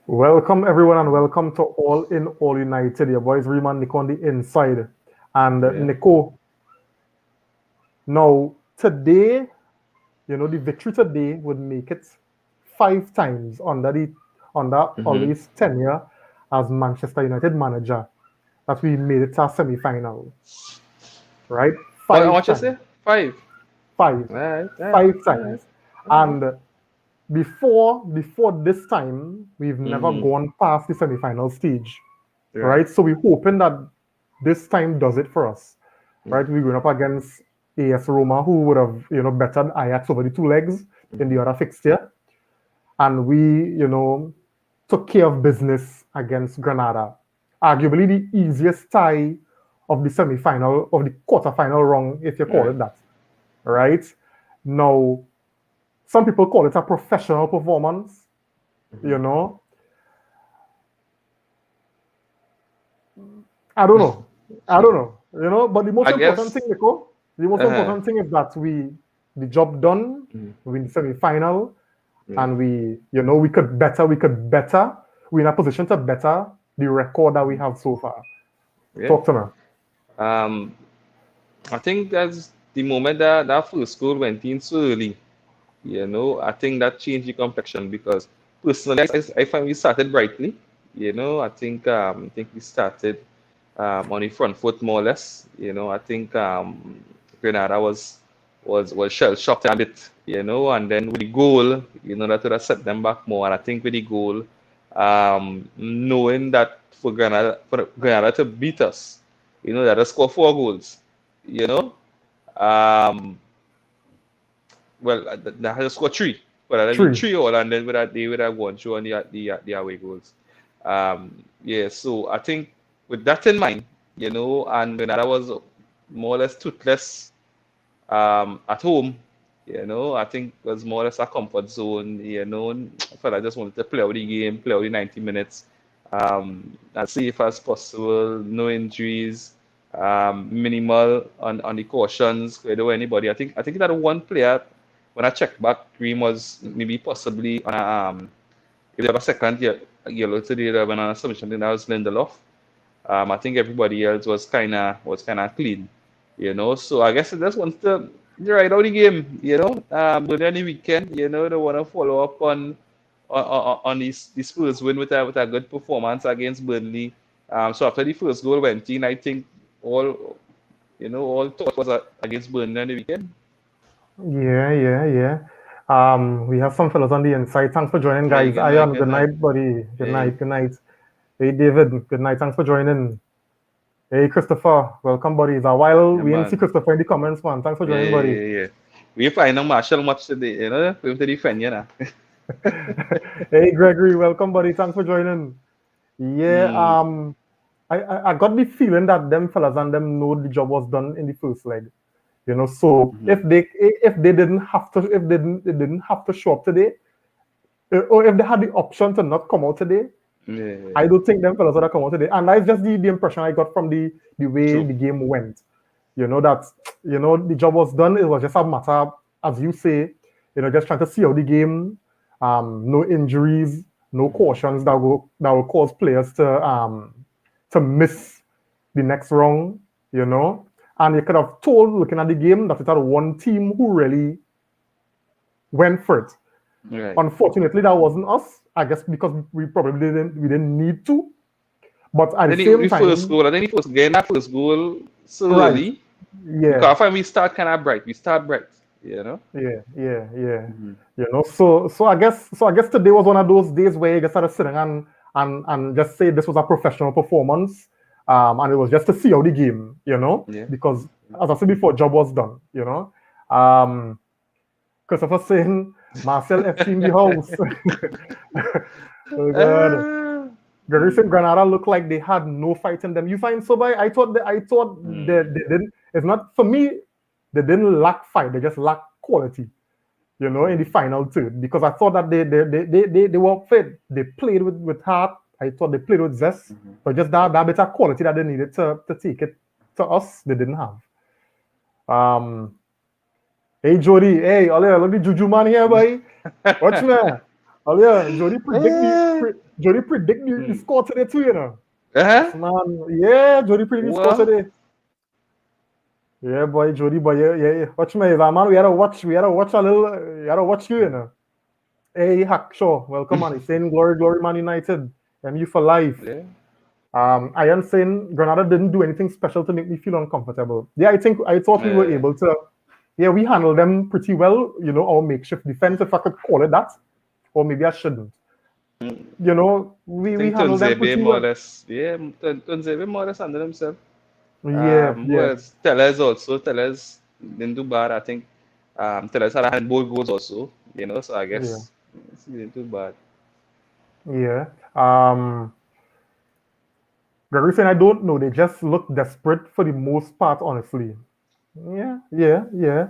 Welcome everyone and welcome to All In All United. Your boys Reman Nico on the inside. And Yeah. Nico, now today, the victory today would make it 5 times under Mm-hmm. Ollie's tenure as Manchester United manager that we made it to a semi-final, right? What Five you say? times. Five. Five. Alright, alright, Five alright, times. alright. And before this time, we've never Mm-hmm. gone past the semi-final stage. Right. Right? So we're hoping that this time does it for us. Yeah. Right? We're going up against AS Roma, who would have, bettered Ajax over the two legs in Mm-hmm. the other fixture. And we, took care of business against Granada. Arguably the easiest tie of the semi-final, of the quarter-final run, if you call Right. it that. Right? Now, some people call it a professional performance, Mm-hmm. you know. I don't know. I don't know. But the most I important guess. thing, Nico, the most Uh-huh. important thing is that the job done, Mm-hmm. we in the semi-final, Yeah. and we could better. We're in a position to better the record that we have so far. Yeah. Talk to me. Um, I think that's the moment that first goal went in so early. I think that changed the complexion because personally, I find we started brightly. I think we started on the front foot more or less. I think Grenada was shell shocked a bit. And then with the goal, that would have set them back more. And I think with the goal, knowing that for Grenada to beat us, they had to score 4 goals. You know, um, they had to score three. But I mean Three. 3 all, and then they would have won through on the away goals. Yeah, so I think with that in mind, and Grenada was more or less toothless at home. I think it was more or less a comfort zone. I felt I just wanted to play out the game, play out the 90 minutes, as safe as possible, no injuries, minimal on the cautions. There were anybody. I think that one player when I checked back, Green was maybe possibly on if they have a second yellow today, they went on a submission. I think that was Lindelof. I think everybody else was kind of clean. So I guess I just want to ride out the game. But then the weekend, they want to follow up on this first win with a good performance against Burnley. So after the first goal went in, I think all all thought was against Burnley on the weekend. Yeah, yeah, yeah. We have some fellows on the inside. Thanks for joining, Hey, guys. good night, Ion, good good night. night, buddy. Good Hey, night, good night. Hey, David, good night. Thanks for joining. Hey, Christopher, welcome, buddy. It's a while yeah, we didn't see man. Christopher in the comments, man. Thanks for Yeah, joining, buddy. yeah, yeah. We find a Marshall match today, we have to defend, Hey, Gregory, welcome, buddy. Thanks for joining. Yeah, Mm, I got the feeling that them fellas and them know the job was done in the first leg. So mhm. if they didn't have to they didn't have to show up today, or if they had the option to not come out today, Yeah, I don't think them fellas would have come out today. And that's just the impression I got from the way true. the game went. That the job was done. It was just a matter, as you say, just trying to see how the game, no injuries, no Mhm. cautions that will cause players to miss the next round. And you could have told, looking at the game, that it had one team who really went for it. Right. Unfortunately, that wasn't us. I guess because we didn't need to. But at the Then same the first time, goal, I think the first getting that first goal so right? early Yeah, because I find we start kind of bright. We start bright, you know. yeah. Mhm. So I guess today was one of those days where you just had to sit and just say this was a professional performance, and it was just to see how the game, Yeah. because as I said before, job was done. Um, Christopher saying Marcel FC in the house. Oh God. Ah. Greece and Granada looked like they had no fight in them. You find so by I thought they Mm. didn't. It's not for me. They didn't lack fight. They just lack quality. In the Mm. final third, because I thought that they were fit. They played with heart. I thought they played with zest, Mhm. but just that better quality that they needed to take it to us, they didn't have. Um, hey Jody, hey, Ole, look the juju man here, boy. Watch me. Oh yeah, Jody predict Eh, Jody predict the hmm. score today too, you know. Uh-huh. Man, yeah, Jody predict the score Well, today. Yeah, boy, Jody, boy, yeah. Watch me, man. We had to watch a little, we had to watch you, you know. Hey, Hackshaw, welcome, man. He's saying glory, glory, Man United. MU for life. yeah. I am saying Granada didn't do anything special to make me feel uncomfortable. Yeah, I thought we were Uh, able to. Yeah, we handled them pretty well. You know, our makeshift defense, if I could call it that, or maybe I shouldn't. You know, I we think handled them Tunzebe pretty more or well. less, yeah, Tunzebe more or less under himself. Yeah, yeah, Well, Tellez also, Tellez didn't do bad. I think Tellez had a handball goals also, so I yeah, guess he didn't do bad. yeah. The reason I don't know, they just look desperate for the most part, honestly. Yeah, yeah, yeah.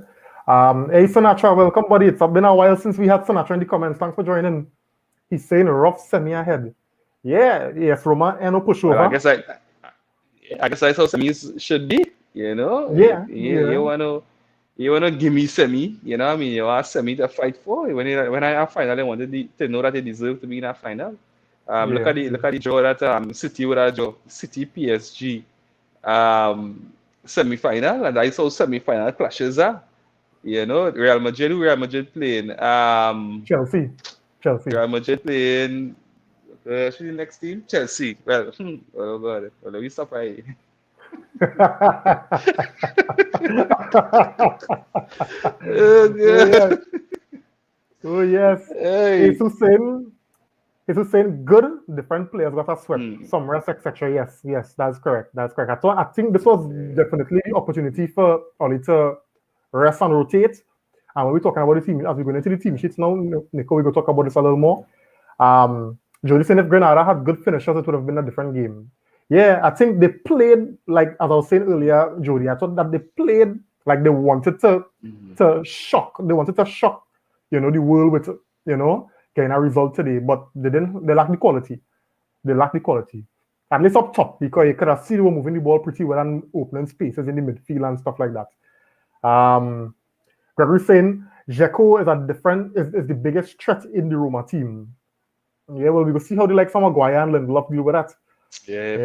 Hey, Sinatra, welcome, buddy. It's been a while since we had Sinatra in the comments. Thanks for joining. He's saying rough semi ahead. Yeah, yes, Roma and a Well, pushover. I guess that's how semis should be. Yeah, You yeah, wanna give me semi. I mean, you want semi to fight for. When I have final, I wanted to know that they deserve to be in a final. Look yeah, at the yeah. look at the draw that City would have draw. City PSG semi final, and I saw semi final clashes are. Real Madrid playing Chelsea, Chelsea. Real Madrid playing who's the next team? Chelsea. Well, oh god, well, we stop right. Oh Oh god. yes, oh yes. Hey. It's Hussein. It's Hussein. Good. Different players got a sweat. Hmm. Some rest, etc. Yes, yes, that's correct. That's correct. I think this was definitely the opportunity for Oli to rest and rotate. And when we're talking about the team, as we go into the team sheets now, Nico, we go talk about this a little more. Jody saying if Granada had good finishers, it would have been a different game. Yeah, I think they played like as I was saying earlier, Jody. I thought that they played like they wanted Mhm. to shock. They wanted to shock, the world with getting a result today, but they didn't. They lacked the quality. They lacked the quality. At least up top, because you could have seen they were moving the ball pretty well and opening spaces in the midfield and stuff like that. Um, Gregory saying Jeko is is the biggest threat in the Roma team. Yeah, well, we will see how they like some Maguire and Lindelof deal with that. Yeah, Yeah. if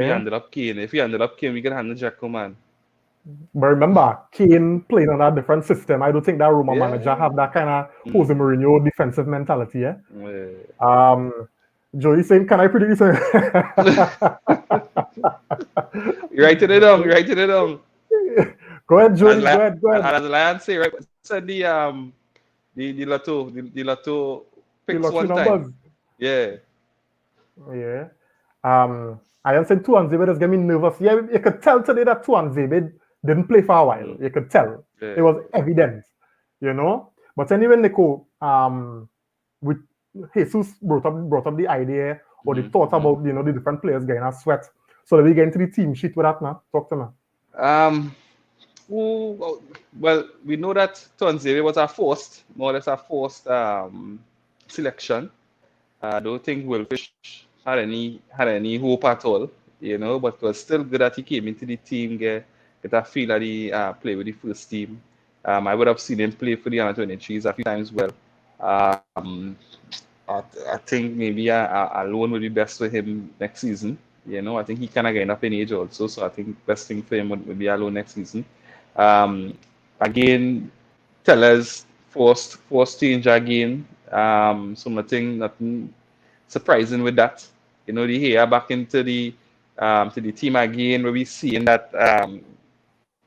he ended up Kane, we can handle Jacko, man. But remember, Kane playing on a different system. I don't think that Roma manager Yeah. have that kind of Jose Mm. Mourinho defensive mentality. Yeah. Yeah. Um, Joey saying, can I predict this? You're writing it down. You're writing it down. Go ahead, As Jody. Go La- ahead. Go ahead. as Lion say, right? Said the Lotto The picks lottery one time. numbers. Yeah. Yeah. I am saying Tuan Zebe just get me nervous. Yeah, you could tell today that Tuan Zebe didn't play for a while. Mm. You could tell. It Yeah. was evident, But anyway, Nico, with Jesus brought up the idea or the Hmm. thought Hmm. about the different players getting a sweat. So that we get into the team sheet with that now. Talk to me. Um. Well, we know that Tonzere was more or less a forced selection. I don't think Wilfish had any hope at all, but it was still good that he came into the team, get a feel that he play with the first team. I would have seen him play for the under 23s a few times well. Um, I think maybe a loan would be best for him next season. I think he kind of getting up in age also, so I think best thing for him would be a loan next season. Um, Again, Tellers forced change again. So nothing surprising with that. The hair back into the team again, where we seeing that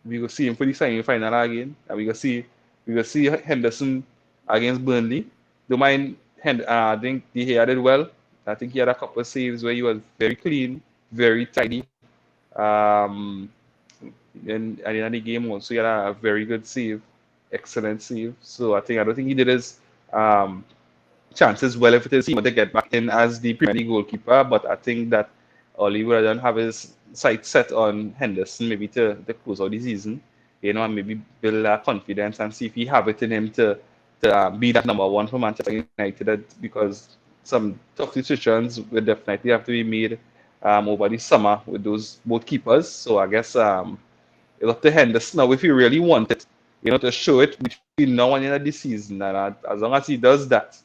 we go see him for the semi-final again, and we go see Henderson against Burnley. Don't mind, I think the hair did well. I think he had a couple of saves where he was very clean, very tidy. Um, and at the end of the game also he had a very good save, excellent save. So I don't think he did his um, chances well if it is he want to get back in as the Premier League goalkeeper. But I think that Oliver don't have his sight set on Henderson maybe to close out the season, and maybe build confidence and see if he have it in him to be that number one for Manchester United because some tough decisions will definitely have to be made over the summer with those both keepers. So I guess it's up to Henderson now if he really want it, to show it between now and the end of the season. And as long as he does that,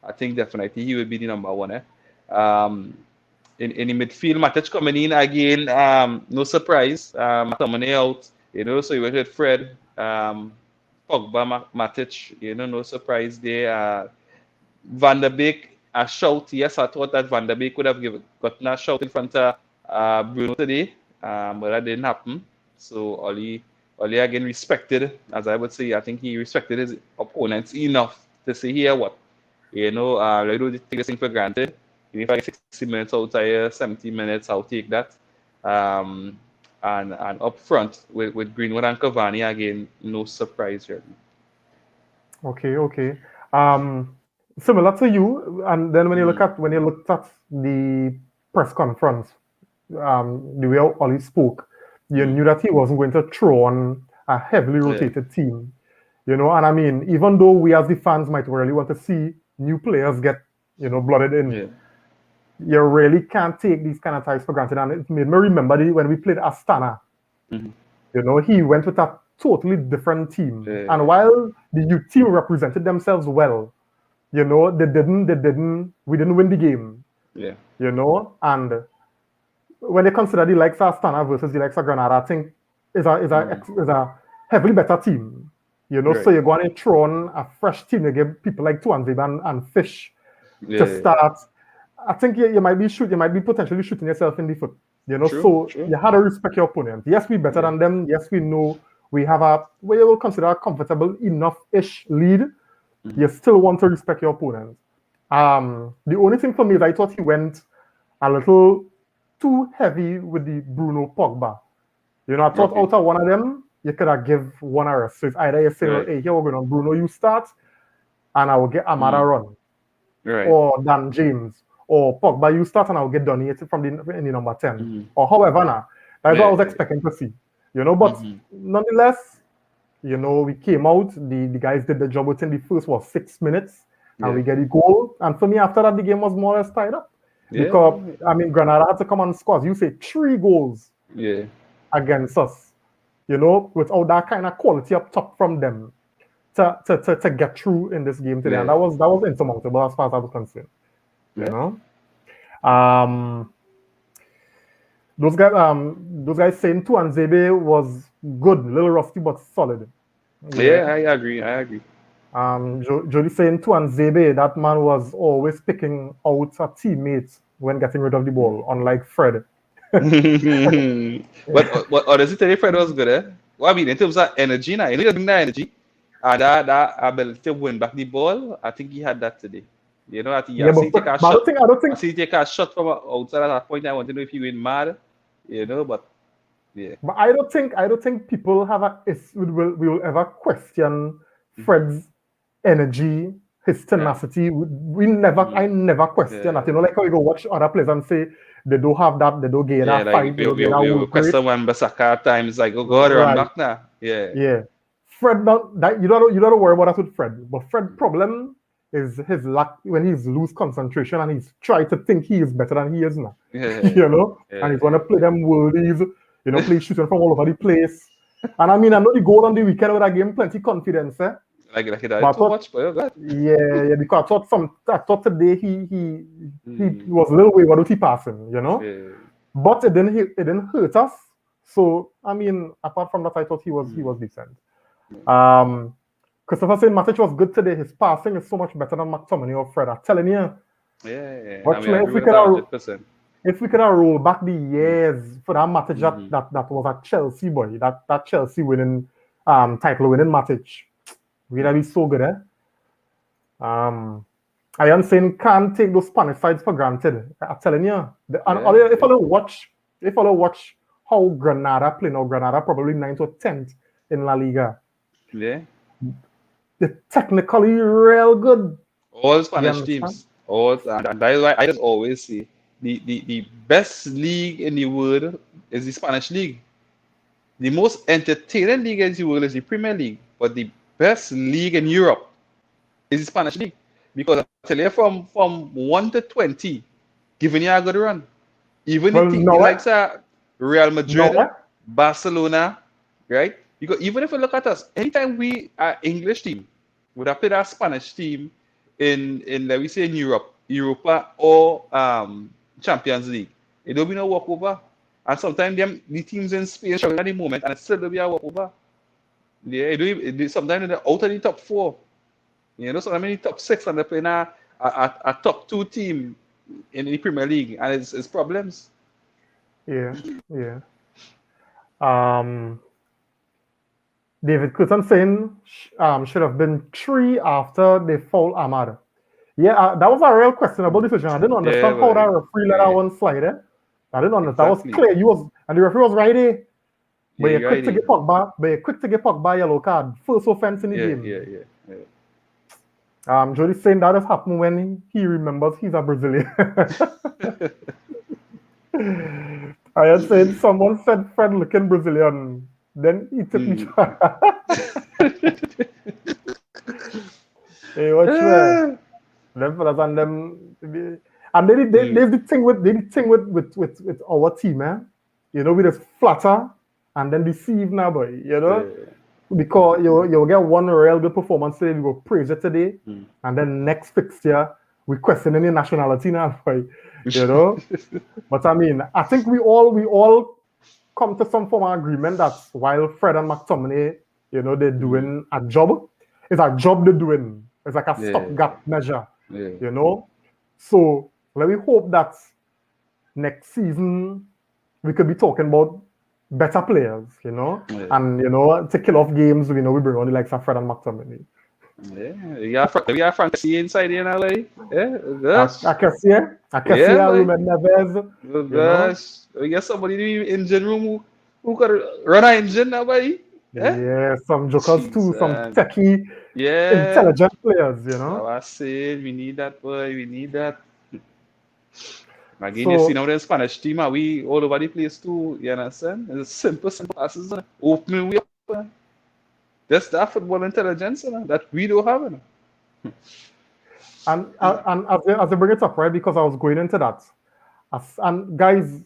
I think definitely he will be the number one. In the midfield, Matic coming in again. No surprise. McTominay out. So you went with Fred. Pogba, Matic. No surprise there. Van der Beek, a shout. Yes, I thought that Van der Beek would have gotten a shout in front of Bruno today, but that didn't happen. So Oli again respected, as I would say. I think he respected his opponents enough to say, here what, I don't take this thing for granted. If I get 60 minutes out here, 70 minutes, I'll take that. And up front with Greenwood and Cavani again, no surprise really. Okay. Similar to you, and then when you looked at the press conference, the way Ollie spoke, you knew that he wasn't going to throw on a heavily rotated team. And I mean, even though we as the fans might really want to see new players get, blooded in, you really can't take these kind of ties for granted. And it made me remember when we played Astana. He went with a totally different team. And while the youth team represented themselves well, we didn't win the game. And when they consider the likes of Astana versus the likes of Granada, I think is a heavily better team. So you're going to throw on a fresh team. You give people like Tuanzebe and Fish to start. I think you might be potentially shooting yourself in the foot. True. You had to respect your opponent. Yes, we're better than them. Yes, we know we have what you will consider a comfortable enough-ish lead. You still want to respect your opponent. The only thing for me is I thought he went a little too heavy with the Bruno Pogba. I thought out of one of them, you could have give one a rest. So it's either you say, hey, here we're going on Bruno, you start, and I will get Amada run. Or Dan James. Or Pogba, you start, and I'll get Donny from in the number 10. Or however now. That's what I was expecting to see. But nonetheless, we came out, the guys did the job within the first 6 minutes, and we get a goal. And for me, after that, the game was more or less tied up. Because, I mean, Granada had to come and score, you say, 3 goals against us. Without that kind of quality up top from them to get through in this game today. And that was insurmountable as far as I was concerned. Those guys saying Tuanzebe was good, a little rusty but solid. I agree. Jody saying Tuanzebe, that man was always picking out a teammate when getting rid of the ball, unlike Fred. But honestly, today Fred was good, eh? Well, I mean, in terms of energy, now, he doesn't that energy, and that ability to win back the ball, I think he had that today. I don't think he take a shot from outside at that point. I want to know if he went mad, but yeah. But I don't think people will ever question Fred's energy, his tenacity. I never question that. Like how you go watch other players and say they don't have that, they don't get that fight. We question when Basaka at times like, oh God, I'm back now. Yeah. Fred, you don't worry about that with Fred. But Fred's problem is his lack when he's lose concentration and he's trying to think he is better than he is now. And he's gonna play them worldies, play shooting from all over the place. And I mean, I know the goal on the weekend with that game, plenty confidence, eh? Like that too much, but because I thought today he was a little wayward with the passing, But it didn't hurt us. So I mean, apart from that, I thought he was decent. Christopher saying Matic was good today. His passing is so much better than McTominay or Fred. I'm telling you. If we could have rolled back the years for that Matic that was a Chelsea boy, that Chelsea winning title winning Matic, we'd be so good, eh? I am saying can't take those Spanish sides for granted. I'm telling you. If I watch how Granada play now, Granada probably 9th or 10th in La Liga. Yeah. They're technically real good. All Spanish teams. And that is why I just always say the best league in the world is the Spanish league. The most entertaining league in the world is the Premier League. But the best league in Europe is the Spanish league. Because I tell you, from 1 to 20, giving you a good run. Even the team like Real Madrid, Barcelona, right? Because even if you look at us, anytime we are English team, would have played our Spanish team, in let me say in Europa or Champions League. It don't be no walkover. And sometimes the teams in Spain struggling at the moment and it still don't be a walkover. Yeah, sometimes they're out of the top four. Sometimes in the top six and they're playing a top two team in the Premier League and it's problems. Yeah, yeah. David Curtin saying should have been 3 after they fouled Ahmad. Yeah, that was a real questionable decision. I didn't understand how that referee let that one slide. I didn't understand. That was clear. And the referee was right there. But you're quick to get Pogba yellow card. First offense in the game. Yeah. Jody's saying that has happened when he remembers he's a Brazilian. I had said someone said Fred looking Brazilian. Then he took me. Hey, what's that? Them fellas and them, and there's the thing with our team, man. We just flatter and then deceive now, boy. Because you'll get one real good performance today, we will praise it today, and then next fixture we question any nationality now, boy. But I mean, I think we all come to some form of agreement that while Fred and McTominay, they're doing a job. It's a job they're doing. It's like a stopgap measure. So let me hope that next season we could be talking about better players, and to kill off games, we bring on the likes of Fred and McTominay. We are fantasy inside in LA. I can see Ruben Neves. Oh gosh, we get somebody in the engine room who could run an engine now, buddy. Yeah, some jokers too, some techie, intelligent players, I said we need that, boy. We need that. Again, you see now the Spanish team, we all over the place too. You understand? It's simple passes, opening way up. That's that football intelligence that we don't have. And as I bring it up, right? Because I was going into that, and guys,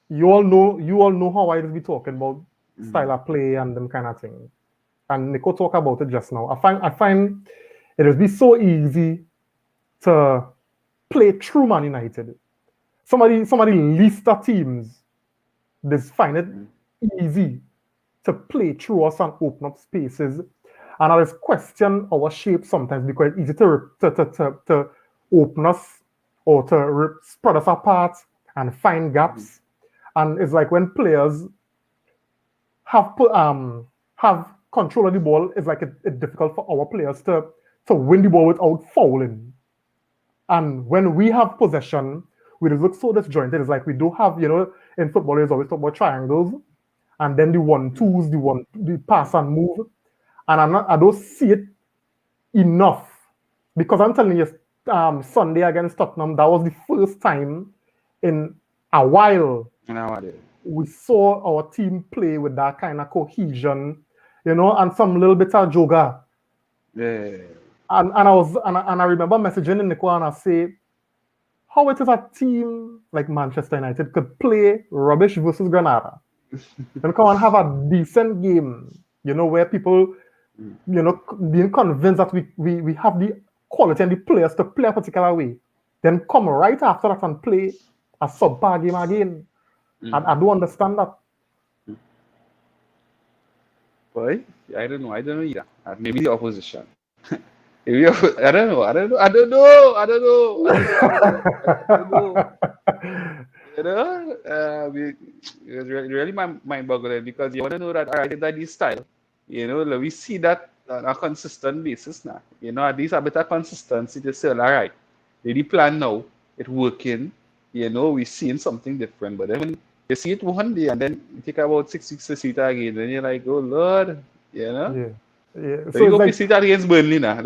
you all know how I just be talking about style of play and them kind of thing. And Nico talked about it just now. I find it would be so easy to play through Man United. Somebody list the teams. They find it easy to play through us and open up spaces. And I just question our shape sometimes because it's easy to open us or to spread us apart and find gaps. And it's like when players have control of the ball, it's like it's difficult for our players to win the ball without fouling. And when we have possession, we just look so disjointed. It's like we do have, in football, there's always talk about triangles, and then the 1-2s, the pass and move. And I don't see it enough because I'm telling you, Sunday against Tottenham, that was the first time in a while we saw our team play with that kind of cohesion, and some little bit of yoga. Yeah. And I remember messaging in Nico and I say, how it is a team like Manchester United could play rubbish versus Granada and come and have a decent game, where people, being convinced that we have the quality and the players to play a particular way, then come right after that and play a subpar game again. And I don't understand that. Boy, I don't know either. Maybe the opposition. I don't know. It's really mind-boggling because you want to know that that this style, we see that on a consistent basis now. At least a bit of consistency to say, all right, the plan now, it's working. We're seeing something different. But then when you see it one day and then you take about 6 weeks to see it again, then you're like, oh Lord, Yeah. So you go see that against Burnley now.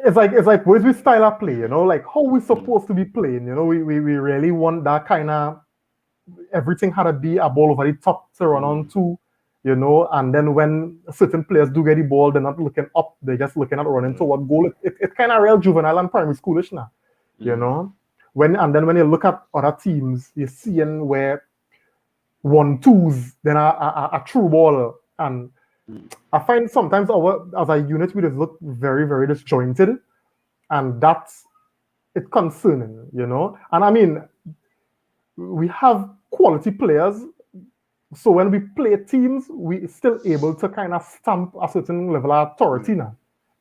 It's like where's we style of play, like how we supposed to be playing, we really want that kind of everything had to be a ball over the top to run on to, and then when certain players do get the ball, they're not looking up, they're just looking at running toward goal. It's kind of real juvenile and primary schoolish now, when you look at other teams, you're seeing where 1-2s, then a true ball, and I find sometimes as a unit we just look very, very disjointed, and that's it concerning, you know. And I mean, we have quality players, so when we play teams, we still able to kind of stamp a certain level of authority now,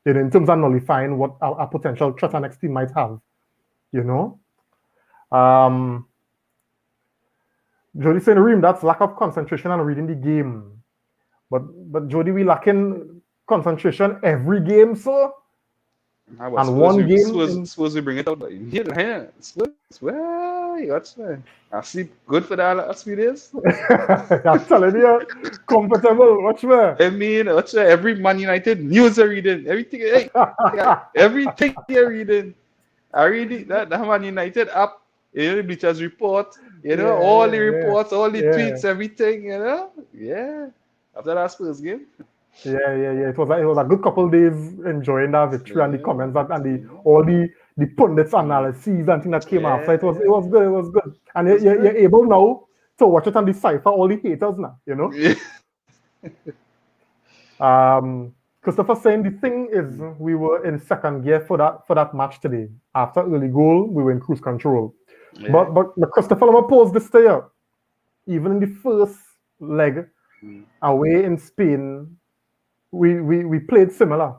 you know, in terms of nullifying what a potential threat our next team might have, you know. Um, Jody saying, Reem, that's lack of concentration and reading the game. But Jody, we lacking concentration every game, so I and suppose one we game suppose in suppose we bring it out, but here, suppose well, you got to I sleep good for the last few days. I'm telling you, comfortable. Watch me. I mean, what's every Man United news I reading, everything, hey, everything you're reading. I read it, that Man United app, the Bleachers report, all the Yeah, reports, all the yeah, tweets, everything, yeah. After that Spurs game, yeah. It was a good couple days enjoying that victory and the yeah, comments and all the pundits analyses and things that came after. It was good. It was good. And that's you're good. able now to watch it and decipher all the haters now. You know. Yeah. Christopher saying the thing is we were in second gear for that match today. After early goal, we were in cruise control. Yeah. But Christopher, I'm gonna pose this to you. Even in the first leg away in Spain, we played similar,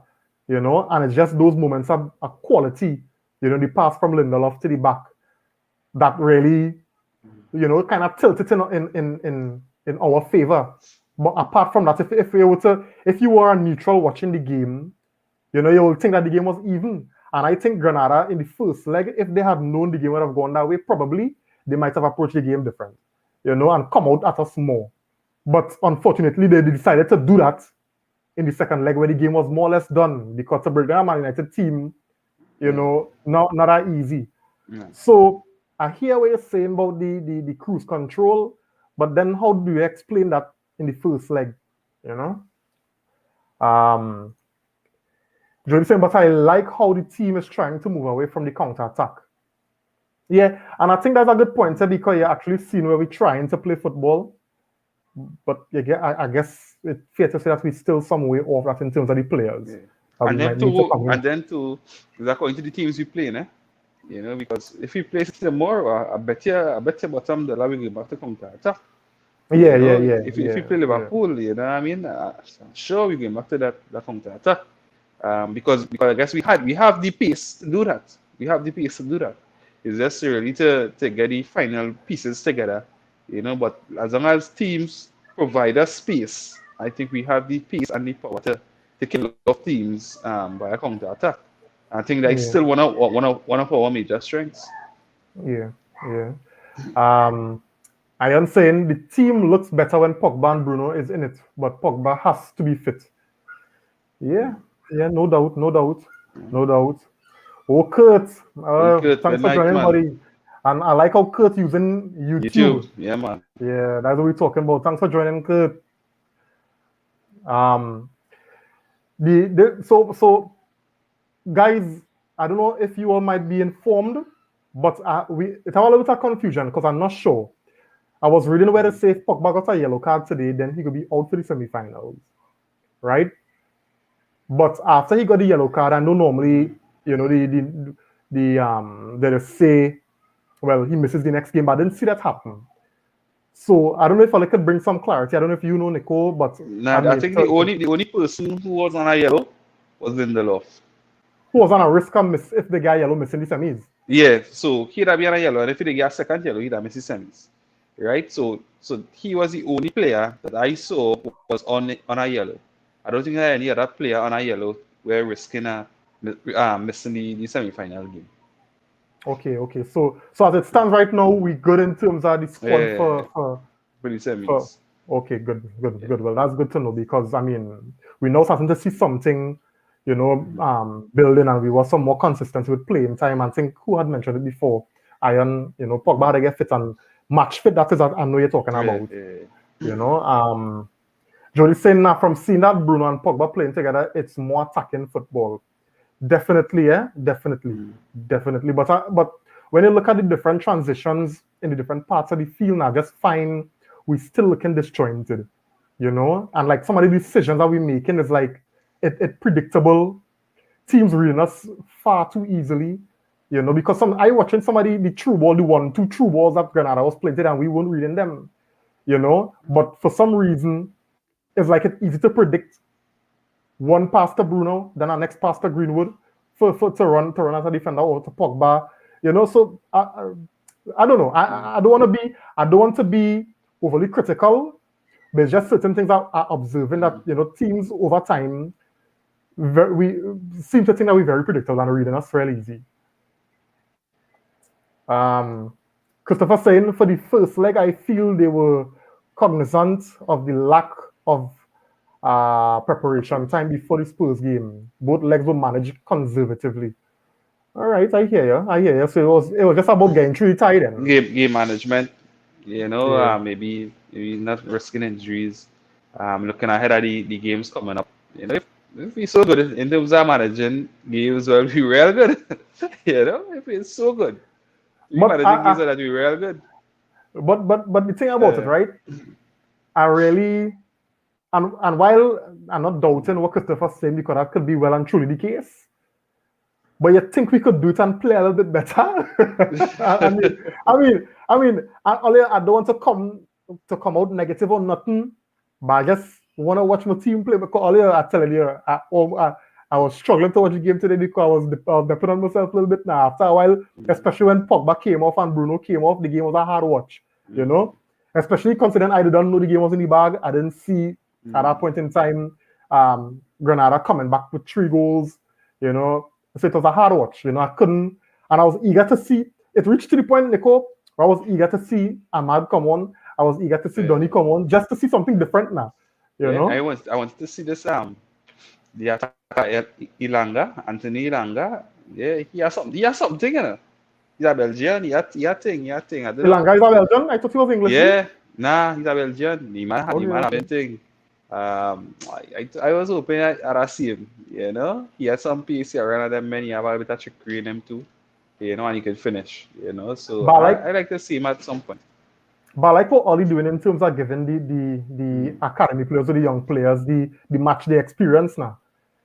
you know, and it's just those moments of quality, you know, the pass from Lindelof to the back that really, you know, kind of tilted in our favor. But apart from that, if you were a neutral watching the game, you know, you will think that the game was even. And I think Granada in the first leg, if they had known the game would have gone that way, probably they might have approached the game different, you know, and come out at us more. But unfortunately, they decided to do that in the second leg where the game was more or less done because the Birmingham Man United team, you Yeah. know, not that easy. Yeah. So I hear what you're saying about the cruise control, but then how do you explain that in the first leg? You know? Um Jody saying, but I like how the team is trying to move away from the counter attack. Yeah, and I think that's a good point because you're actually seeing where we're trying to play football, but I guess it's fair to say that we're still some way off that in terms of the players. Yeah. We might need to come in. And then to according to the teams we play, eh? Because if we play system more, I bet you bottom the level we go back to counter attack. If you play Yeah. Liverpool, you know what I mean? I'm sure we're going back to that counter attack. Because I guess we have the pace to do that. We have the pace to do that. It's just really to get the final pieces together, But as long as teams provide us space, I think we have the pace and the power to kill off teams by a counter attack. I think that is Yeah, still one of our major strengths. yeah, yeah. I am saying the team looks better when Pogba and Bruno is in it, but Pogba has to be fit. Yeah, yeah, no doubt, no doubt, no doubt. Oh, Kurt, Okay, thanks good for night, joining, man. buddy. And I like how Kurt using YouTube, YouTube. yeah, man. Yeah, that's what we're talking about. Thanks for joining, Kurt. Um, so guys, I don't know if you all might be informed, but it's a little bit of confusion because I'm not sure. I was reading where they say if Pogba got a yellow card today, then he could be out for the semi-finals, right? But after he got the yellow card, I know normally, you know, they just say, well, he misses the next game, but I didn't see that happen. So I don't know if I could bring some clarity. I don't know if you know, Nicole, but I Nah, I mean, think the only person who was on a yellow was Lindelof. who was on a risk of miss if the guy yellow missing the semis? Yeah, so he'd have been on a yellow, and if he get a second yellow, he'd have missed his semis. Right? So he was the only player that I saw was on a yellow. I don't think that any other player on a yellow were risking missing the semi-final game. Okay. So as it stands right now, we good in terms of the squad Yeah, for the for semis. okay, good, good, Yeah. good. Well, that's good to know because I mean we now starting to see something, you know, building and we were some more consistent with playing time. I think who had mentioned it before. Iron, you know, Pogba had to get fit and match fit. That is what I know you're talking Yeah, about. yeah. You know, Jody saying now from seeing that Bruno and Pogba playing together, it's more attacking football. Definitely, yeah, definitely. But when you look at the different transitions in the different parts of the field, now just find we still looking disjointed. you know, and like some of the decisions that we're making is like it predictable. Teams reading us far too easily, you know, because I watching somebody the true ball, the 1-2 true balls that Granada was playing and we weren't reading them, you know. But for some reason, it's like it's easy to predict one pass to Bruno, then our next pass to Greenwood for to run as a defender or to Pogba, you know. So I don't know. I don't want to be overly critical. There's just certain things I observing that you know teams over time we seem to think that we're very predictable and reading us fairly easy. Um, Christopher saying for the first leg, I feel they were cognizant of the lack of preparation time before the Spurs game. Both legs were managed conservatively. All right, I hear you. I hear you. So it was just about getting through the tie then. Game management, you know, Yeah. maybe not risking injuries. Looking ahead at the games coming up. You know, if we're so good in terms of managing games, well, we real good. You know, if it's so good, we But managing games that we real good. but the thing about it, Uh, right? I really and while I'm not doubting what Christopher's saying because that could be well and truly the case, but you think we could do it and play a little bit better? I mean, I don't want to come out negative or nothing, but I just want to watch my team play because earlier I tell you, I was struggling to watch the game today because I was depending on myself a little bit now. After a while, especially when Pogba came off and Bruno came off, the game was a hard watch, you know? Especially considering I didn't know the game was in the bag. I didn't see at that point in time Granada coming back with 3 goals, you know? So it was a hard watch, you know. I couldn't, and I was eager to see. It reached to the point, Nico, where I was eager to see Ahmad come on. I was eager to see Donny come on, just to see something different now, you yeah, know. I want to see this the attacker Ilanga, Anthony Ilanga. Yeah, he has something, you know. He's a Belgian. He had thing. He had thing. I don't know. Ilanga is a Belgian. I thought he was English. Yeah, nah, he's a Belgian. Okay, He man have okay. anything. I was hoping I'd see him. You know, he had some pace here, around them men. He have a bit of trickery in him too. You know, and he could finish. You know, so But I like, I like to see him at some point. but I like what Ollie doing in terms of giving the academy players or the young players the match day experience now.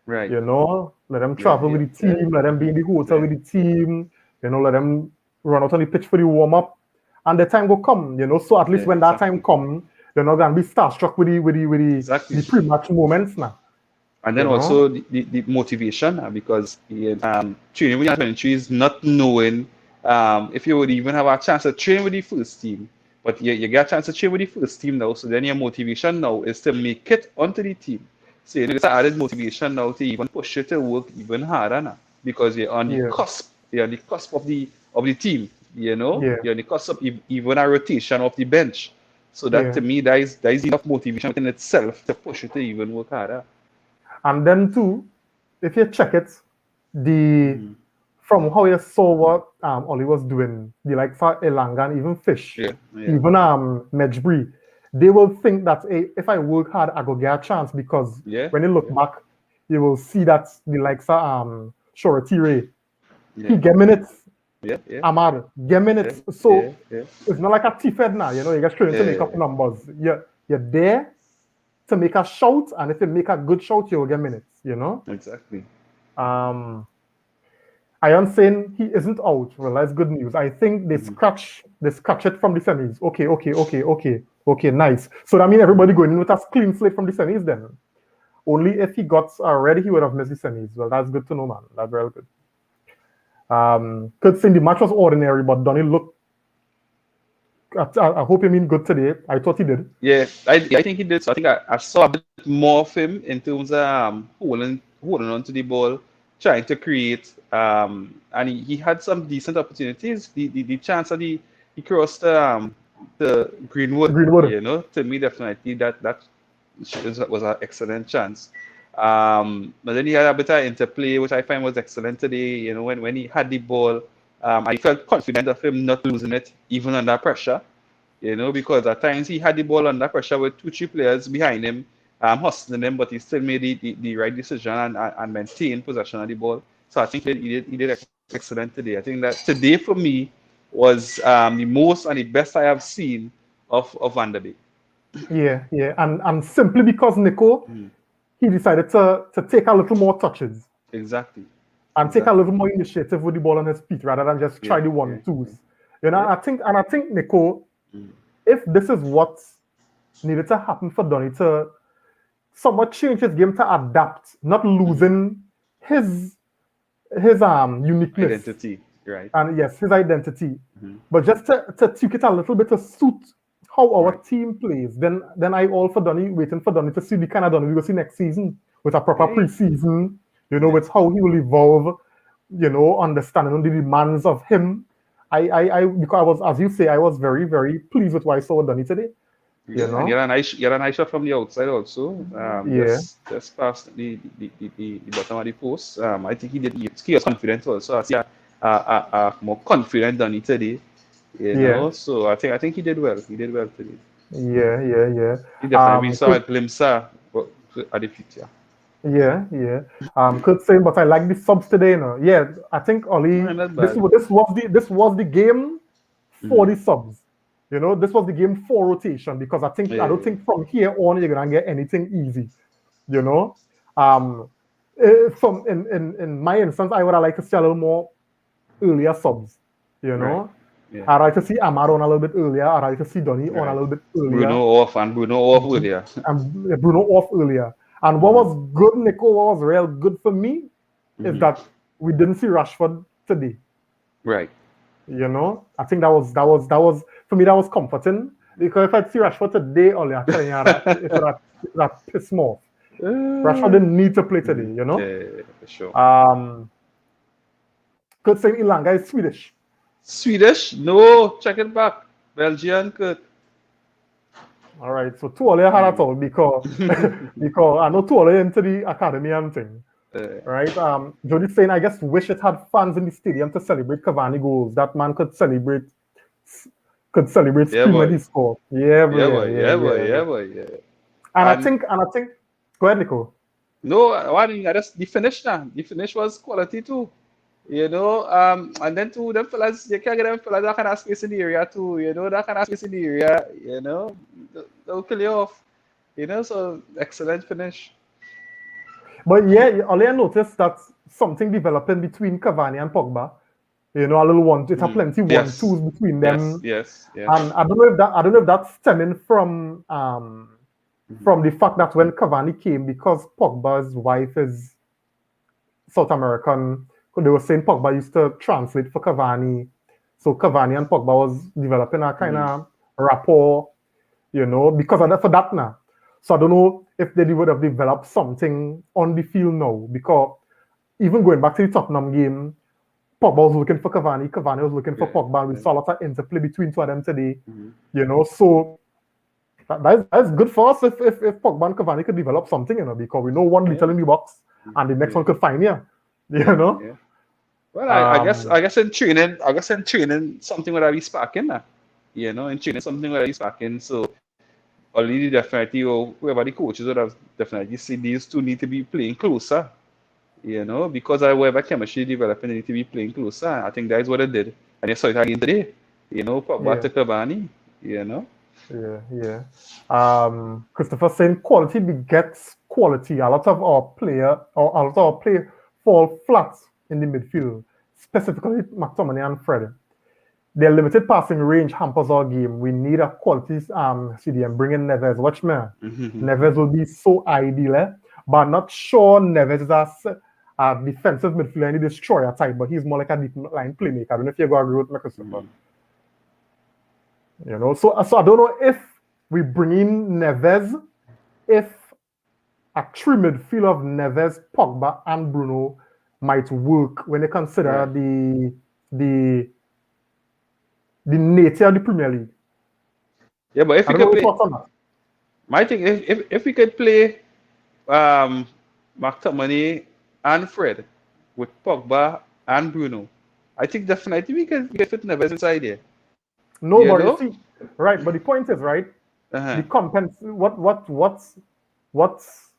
Right. You know, let them Yeah, travel with yeah, the yeah, team, let them be in the hotel yeah. with the team, you know, let them run out on the pitch for the warm up, and the time will come, you know. So at least Yeah, when that time exactly. come, they're not gonna be starstruck with Exactly. the pre-match moments now, And then you know. also the motivation because training with the 23 is not knowing if you would even have a chance to train with the first team. But you get a chance to train with the first team now, so then your motivation now is to make it onto the team. So you know, it's added motivation now to even push you to work even harder now because you're on the Yeah, cusp. You're on the cusp of the team. You know, yeah, you're on the cusp of even a rotation of the bench. So that yeah. to me, that is enough motivation within itself to push you to even work harder. And then too, if you check it, the Mm. from how you saw what Ollie was doing, the like for Elanga and even Fish, Yeah, yeah, even Medjbri, they will think that hey, if I work hard, I go get a chance because yeah, when you look yeah, back, you will see that the likes of Shorty Ray, he yeah, get minutes, yeah, yeah, Ahmad get yeah, minutes. yeah, So yeah, it's not like a thief head now, you know, you get straight to make up yeah, numbers. You're there to make a shout, and if you make a good shout, you will get minutes, you know. exactly. Um, I am saying he isn't out. Well, that's good news. I think Hmm. they scratch it from the semis. Okay, nice. So that means everybody going in with a clean slate from the semis then. Only if he got ready, he would have missed the semis. Well, that's good to know, man. That's very good. Could say the match was ordinary, but Donny looked. I hope you mean good today. I thought he did. Yeah, I think he did. So I think I saw a bit more of him in terms of holding on to the ball, trying to create. And he had some decent opportunities. The chance that he crossed the Greenwood, Greenwood. you know, to me definitely that was an excellent chance. But then he had a bit of interplay, which I find was excellent today. You know, when he had the ball, I felt confident of him not losing it even under pressure. You know, because at times he had the ball under pressure with 2, 3 players behind him, hustling him, but he still made the right decision and maintained possession of the ball. So I think he did excellent today. I think that today for me was the most and the best I have seen of Van der Beek. Yeah. And simply because Nico, he decided to take a little more touches Exactly. and take a Exactly. little more initiative with the ball on his feet rather than just try Yeah. the Yeah. 1-2s. You know, Yeah. I think Nico, if this is what needed to happen for Donny to somewhat change his game to adapt, not losing his uniqueness Identity. Right. and yes, his identity, Mm-hmm. but just to tweak it a little bit to suit how our Right. team plays. Then I all for Donny, waiting for Donny to see the kind of Donny we will see next season with a proper Yeah. preseason, Yeah. with how he will evolve, understanding the demands of him. Because I was, as you say, I was very, very pleased with what I saw with Donny today. You Yeah, and know, you're a nice shot from the outside also. yeah, Just past the bottom of the post. I think he was confident also. I see a more confident than he today. yeah, So I think he did well. He did well today. yeah. He definitely saw a Could glimpse at the future. Yeah. Could say, but I like the subs today. Yeah, I think No, Oli. not This bad. was this was the game for Mm-hmm. the subs. This was the game for rotation because I don't Yeah, think from here on you're gonna get anything easy. You know, um, from in my instance, I would have liked to see a little more earlier subs. You right. know, Yeah. I'd like to see Amar on a little bit earlier. I'd like to see Donny on a Right. little bit Bruno earlier. off and Bruno off Mhm. earlier. And Bruno off earlier. And what Mm-hmm. was good, Nico, what was real good for me is Mm-hmm. that we didn't see Rashford today. Right. I think that was for me that was comforting because if I'd see Rashford today, only I'm telling you that it would have pissed me off. Rashford Uh, didn't need to play mhm. today. Yeah, for sure. Um, Kurt saying Ilanga is Swedish. Swedish? No, check it back. Belgian Kurt. All right, so too early I had at Mm. all because because I know too early into the academy and thing. Uh, Right? Jody's saying, I guess, wish it had fans in the stadium to celebrate Cavani goals. That man could celebrate yeah, scream when he boy. scored. Yeah, bro, Yeah, yeah, boy. yeah, Yeah, boy. yeah, Yeah, yeah. boy. Yeah. And I And think, go ahead, Nico. no, one thing, that's the finish now. The finish was quality too. And then two them fellas, you can't get them fellas that kind of space in the area too. That kind of space in the area. They'll kill you off. So excellent finish. But yeah, only I noticed that something developing between Cavani and Pogba. A little one, it's a Mm. plenty one Yes. twos between Yes. them. Yes. And Yes. I don't know if that's stemming from the fact that when Cavani came, because Pogba's wife is South American. They were saying Pogba used to translate for Cavani. So Cavani and Pogba was developing a kind Mm. of rapport, because of that for that now. So I don't know if they would have developed something on the field now, because even going back to the Tottenham game, Pogba was looking for Cavani, Cavani was looking for Yeah. Pogba, and we Yeah. saw a lot of interplay between two of them today. Mm-hmm. So that's good for us if Pogba and Cavani could develop something, because we know one Yeah. little in the box and the next Yeah. one could find you. You Yeah. know? Yeah. Well, Um, I guess in training, something would be sparking now. In training, something would be sparking. So, already definitely, or whoever the coaches would have definitely said these two need to be playing closer. Because I whatever chemistry developing, they need to be playing closer. I think that is what they did, and they saw it again today. Pogba yeah, to Cavani. You know. yeah. Christopher saying quality begets quality. A lot of our play fall flat in the midfield, specifically McTominay and Fred. Their limited passing range hampers our game. We need a quality CDM. Bring in Neves. Watch me. Neves will be so ideal, but I'm not sure Neves is a defensive midfielder and a destroyer type, but he's more like a deep line playmaker. I don't know if you agree with me, Christopher. So I don't know if we bring in Neves, if a true midfield of Neves, Pogba, and Bruno might work when they consider Right. the nature of the Premier League. Yeah, but if I we don't know could your play, thoughts on that. my thing, if we could play McTominay and Fred with Pogba and Bruno, I think definitely we can fit Neves inside there. No, but you see, right? But the point is, right? Uh-huh. The what's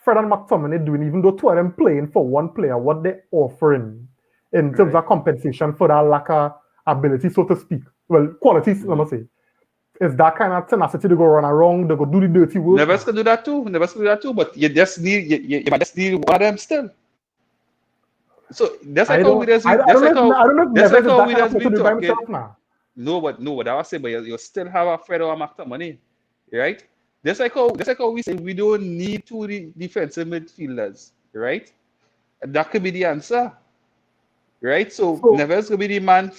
Fred and McTominay doing? Even though two of them playing for one player, what they offering in terms Right. of compensation for that lack of ability, so to speak. Well, qualities, let me say. is that kind of tenacity to go run around, they go do the dirty work. Neves can do that too. Neves can do that too. But you just need you might just need one of them still. So that's like how we that's I don't know if, I don't know if that's like Neves is how that we kind of has player to been do it by talking. himself now. No, but I was saying, but you still have a Fredo or McTominay, right? That's like how we say we don't need two defensive midfielders, right? That could be the answer, right? So So Neves could be the man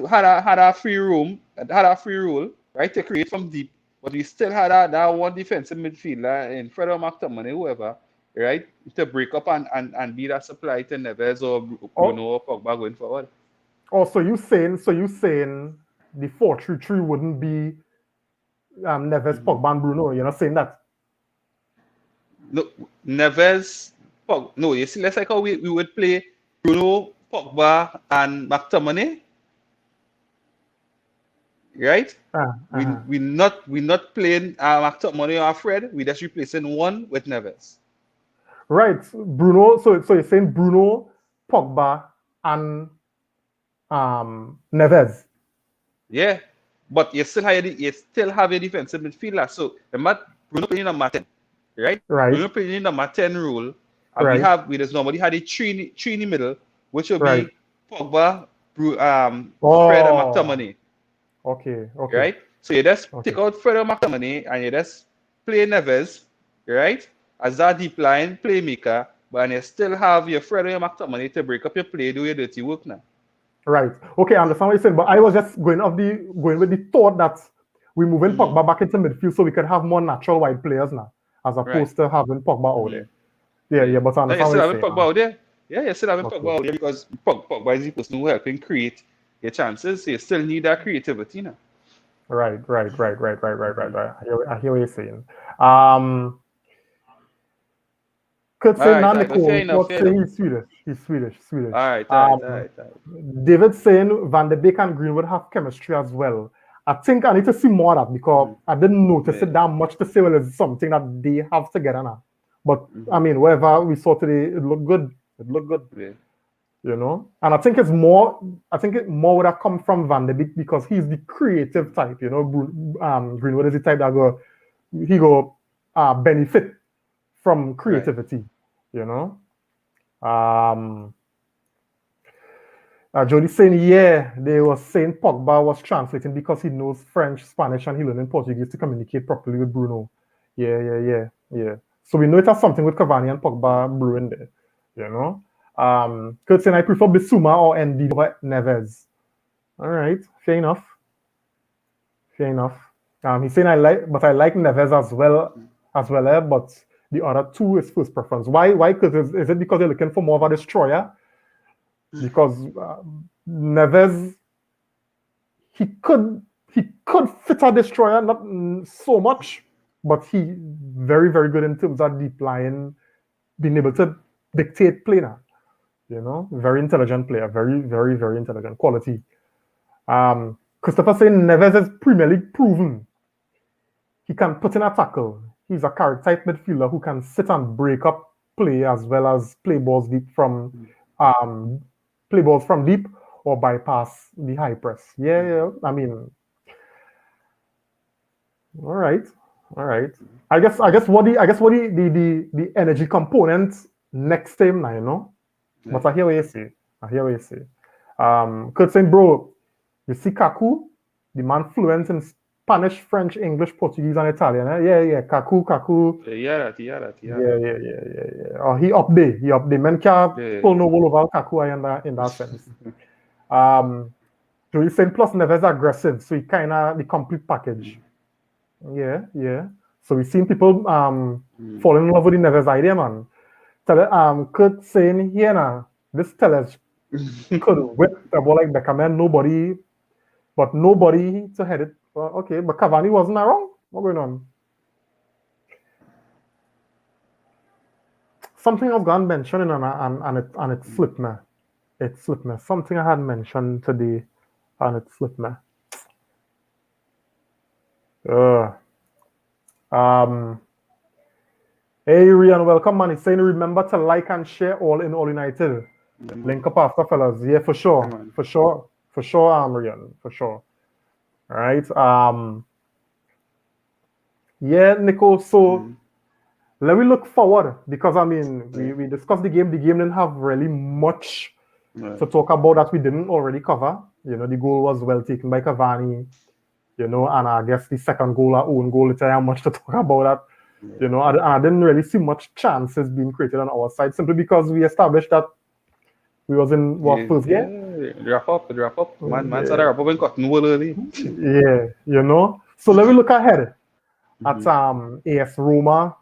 had a free room, had a free role, right, to create from deep, but we still had that one defensive midfielder in Fredo McTominay, whoever, right, to break up and be that supply to Neves or Bruno oh, or Pogba going forward. so you saying the 4-3-3 wouldn't be Neves, Mm-hmm. Pogba, and Bruno. You're not saying that. No, Neves, no, you see, let's like how we would play Bruno, Pogba, and McTominay, right? Uh-huh. We not playing McTominay or Fred. We just replacing one with Neves. Right, Bruno. So you're saying Bruno, Pogba, and Neves. Yeah, but you still have a defensive midfielder. So remember, Bruno playing number 10, right? Right, Bruno playing number 10 role, and right, we just normally had a three in the middle, which will right. be Pogba, Fred, and Oh, McTominay. okay, okay, Right? So you just okay. take out Fredo McTominay and you just play Neves, right? As that deep line playmaker, but you still have your Fredo McTominay to break up your play, do your dirty work now. Right. Okay, I understand what you're saying, but I was just going with the thought that we're moving Mm-hmm. Pogba back into midfield so we can have more natural wide players now, as Right. opposed to having Pogba out Mm-hmm. there. Yeah, Yeah. yeah, but I Now you understand what still you're having saying Pogba now. out there. Yeah, you still having Okay. Pogba out there because Pogba is the person who helping create your chances. So you still need that creativity now. Right, right, right, right, right, right, right, Mm-hmm. right. I hear what you're saying. Um, could All say right, now all right. But fair Nicole. enough, What fair say enough. he's Swedish. He's Swedish, Swedish. All right, all right, all right, all right. David saying Van de Beek and Greenwood have chemistry as well. I think I need to see more of that because Mm-hmm. I didn't notice Yeah. it that much to say well it's something that they have together now. But I Mm-hmm. mean, whatever we saw today, it looked good. It looked good, Yeah. you know. And I think it's more. I think it more would have come from Van de Beek because he's the creative type, you know. Greenwood is the type that go benefit from Right. creativity, you know. Um, Jody saying, yeah, they were saying Pogba was translating because he knows French, Spanish, and he learning Portuguese to communicate properly with Bruno. Yeah, yeah, yeah, yeah. So we know it has something with Cavani and Pogba brewing there, you know. Kurt saying, I prefer Bissouma or ND over Neves. All right, fair enough, fair enough. He's saying I like Neves but the other two is first preference. Why? Because is it because they're looking for more of a destroyer? Because Neves he could fit a destroyer, not so much, but he very very good in terms of deep line, being able to dictate play now. You know, very intelligent player, very very very intelligent quality. Christopher saying Neves is Premier League proven. He can put in a tackle. He's a character type midfielder who can sit and break up play as well as um, play balls from deep or bypass the high press. Yeah, yeah. I mean, all right, all right. I guess what the energy component next time now, you know. Yeah. But I hear what you say. I hear what you say. Kurt saying, bro, you see Kaku, the man fluent in Spanish, French, English, Portuguese, and Italian. Eh? Yeah, yeah. Kaku. Yeah. Yeah. Oh, he up there. He up there. Men can't Yeah. pull no wool over Kaku in that sense. So he's saying plus Neves aggressive, so he kind of the complete package. Yeah, yeah. So we've seen people fall in love with the Neves idea, man. Kurt saying here now, this Tellez could whip the ball like Beckham, and nobody to head it. Well, okay, but Cavani wasn't wrong. What's going on? Something I've gone mentioning and it slipped me. It slipped me. Something I had mentioned today and it slipped me. Uh, um, hey, Rian, welcome, man. He's saying remember to like and share all in All United. Link up after, fellas. Yeah, for sure. For sure, Rian. For sure. All right. Yeah, Nico. So Mm, let me look forward because I mean yeah, we discussed the game. The game didn't have really much to right. talk about that we didn't already cover. The goal was well taken by Cavani, and I guess the second goal, our own goal, it's not much to talk about that. Yeah, I didn't really see much chances being created on our side simply because we established that we was in what yeah, first game. yeah. Wrap up. Man said Yeah, wrap up and cut no early. yeah, So let me look ahead at Mm-hmm. AS Roma.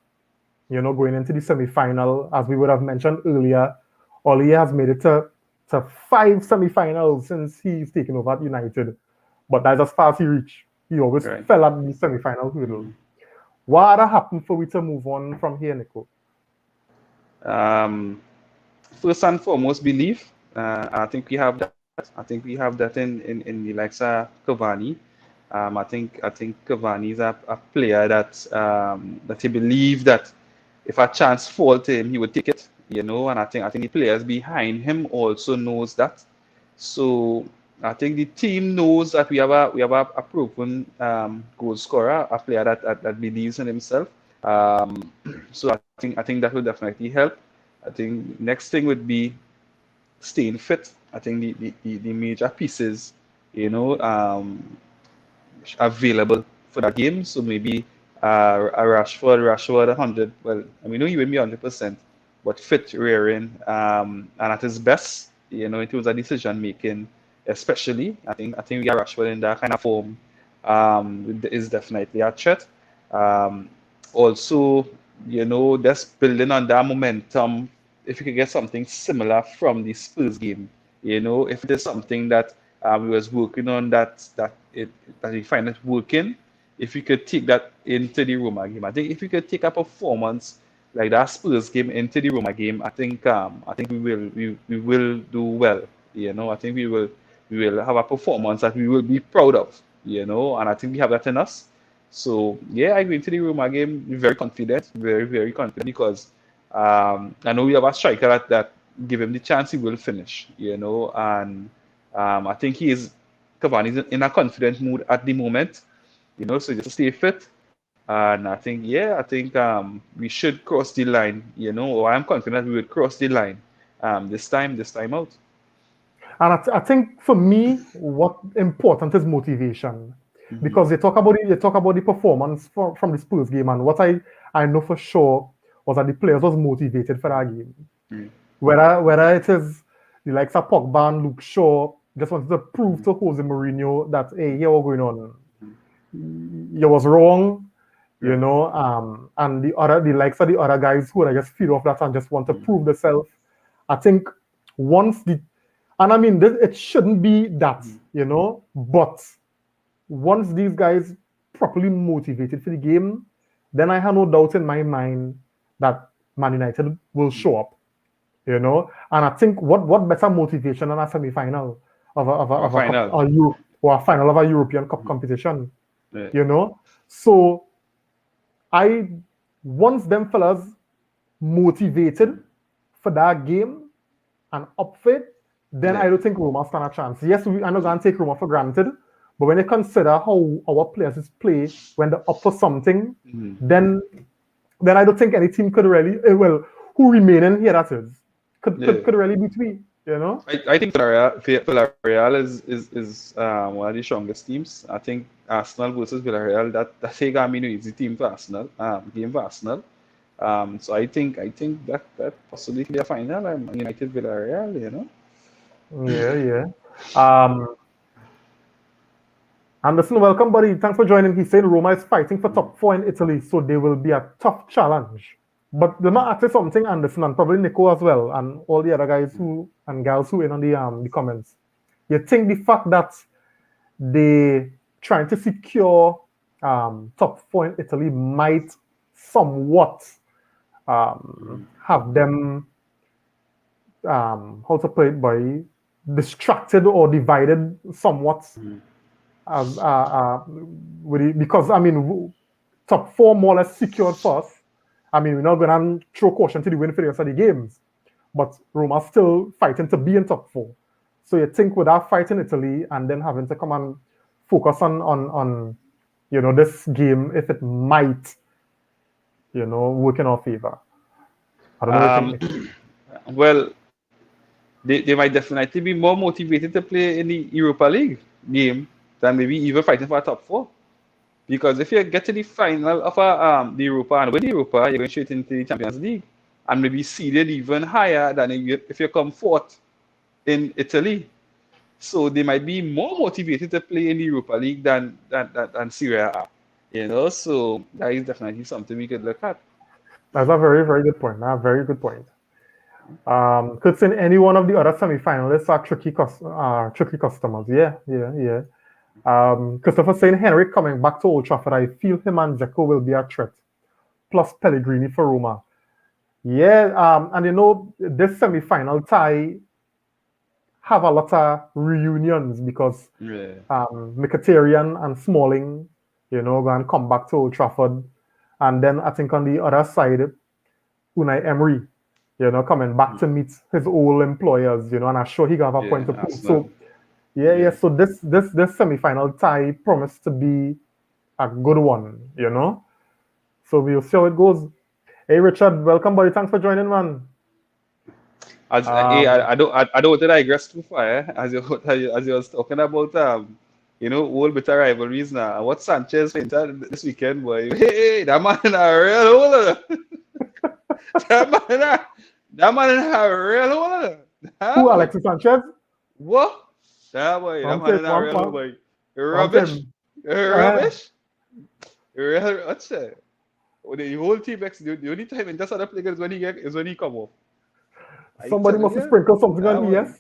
Going into the semi-final, as we would have mentioned earlier, Oli has made it to five semi-finals since he's taken over at United. But that's as far as he reached. He always Right. fell at the semi-final hurdle. Mm-hmm. What happened for we to move on from here, Nico? Um, First and foremost, belief. I think we have that. I think we have that in the likes of Cavani. I think Cavani is a player that he believe that if a chance fall to him, he would take it. And I think the players behind him also knows that. So I think the team knows that we have a proven goal scorer, a player that believes in himself. So I think that will definitely help. I think next thing would be staying fit. I think the major pieces, you know, um, available for that game. So maybe a Rashford 100. Well, I mean, no, he would be 100%, but fit rearing and at his best, in terms of decision making, especially. I think we got Rashford in that kind of form is definitely a threat. Um, Also, just building on that momentum. If you could get something similar from the Spurs game, if there's something that we was working on that we find it working. If we could take that into the Roma game, I think if we could take a performance like that Spurs game into the Roma game, I think we will do well. I think we will have a performance that we will be proud of. And I think we have that in us. So yeah, I go into the Roma game very confident, very very confident because I know we have a striker that give him the chance he will finish. And I think he is Cavani is in a confident mood at the moment, so just stay fit. And I think we should cross the line, or I'm confident we would cross the line this time out. And I think for me, what important is motivation, Hmm. because they talk about the performance from the Spurs game, and what I know for sure was that the players was motivated for that game. Whether it is the likes of Pogba and Luke Shaw just wanted to prove to Jose Mourinho that hey, here what's going on, you was wrong, Right. and the likes of the other guys who I just feed off that and just want to prove themselves. I think once the and I mean it shouldn't be that, but once these guys properly motivated for the game, then I have no doubt in my mind that Man United will show up. And I think what better motivation than a semi-final Or of a cup final. or a final of a European Cup competition, Right. you know. So I once them fellas motivated for that game and up for it, then Yeah. I don't think Roma stand a chance. Yes, I'm not going to take Roma for granted, but when you consider how our players play when they're up for something, Mhm. then I don't think any team could really, well, who remain in here, that is, Yeah. could really beat we. I think Villarreal is one of the strongest teams. I think Arsenal versus Villarreal that take I mean easy team for Arsenal, game for Arsenal. So I think that possibly could be a final. United Villarreal. Yeah, yeah. Um, Anderson, welcome, buddy. Thanks for joining. He's saying Roma is fighting for top four in Italy, so they will be a tough challenge. But let me ask you something, Anderson, and probably Nico as well, and all the other guys who and gals who in on the comments. You think the fact that they trying to secure top four in Italy might somewhat have them how to put it, by distracted or divided somewhat as with it, because I mean top four more or less secured first. I mean, we're not gonna throw caution to the wind for the rest of the games, but Roma's still fighting to be in top four. So you think with that fight in Italy and then having to come and focus on this game, if it might, work in our favor. I don't know what you think, Um, Nick. well, they might definitely be more motivated to play in the Europa League game than maybe even fighting for a top four. Because if you get to the final of the Europa and win the Europa, you're going straight into the Champions League and maybe seeded even higher than if you come fourth in Italy. So they might be more motivated to play in the Europa League than Syria are. So that is definitely something we could look at. That's a very, very good point. A very good point. Could say any one of the other semi-finalists are tricky customers. Yeah, yeah, yeah. Christopher saying Henrik coming back to Old Trafford. I feel him and Dzeko will be a threat. Plus Pellegrini for Roma. Yeah, and this semi-final tie have a lot of reunions because Yeah. Mkhitaryan and Smalling, going to come back to Old Trafford. And then I think on the other side, Unai Emery, coming back to meet his old employers, and I'm sure he got a point to prove. Arsenal. So yeah. So this semi-final tie promised to be a good one. So we'll see how it goes. Hey Richard, welcome buddy. Thanks for joining, man. Um, I don't want to digress too far. As you was talking about old bitter rivalries now. And what Sanchez went this weekend, boy. Hey, that man in a real hole. that man in a real hole. who Boy. Alexis Sanchez? What? That boy, that One man thing, in a one, real hole, one, boy. one Rubbish. thing. Rubbish. What's that? The whole team the only time in just other players is when he come off. I Somebody tell must have you, sprinkled something that on one. ES.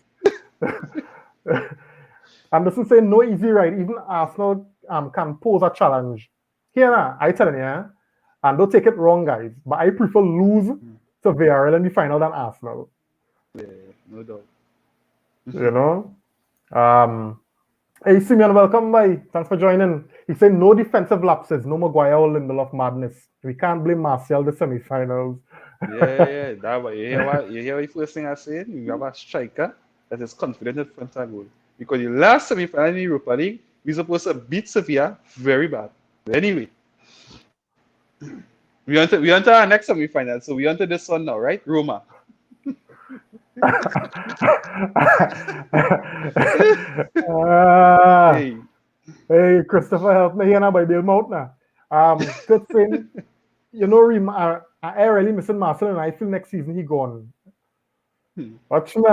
And this is saying no easy ride. Even Arsenal can pose a challenge. Here now, I telling you, and don't take it wrong, guys, but I prefer lose to Villarreal in the final than Arsenal. Yeah, no doubt. You know? Hey, Simeon, welcome, bye. Thanks for joining. He said no defensive lapses, no Maguire or Lindelof madness. We can't blame Martial the semi-finals. Yeah. That way. You hear what the first thing I said? You have a striker that is confident in front of goal. Because the last semi-final in the Europa League, we supposed to beat Sevilla very bad. But anyway, we enter our next semi-final. So we enter this one now, right? Roma. Hey. Hey, Christopher, help me here now by Bill Mount now. Good thing, I really missing Marcel and I feel next season he gone. Watch me,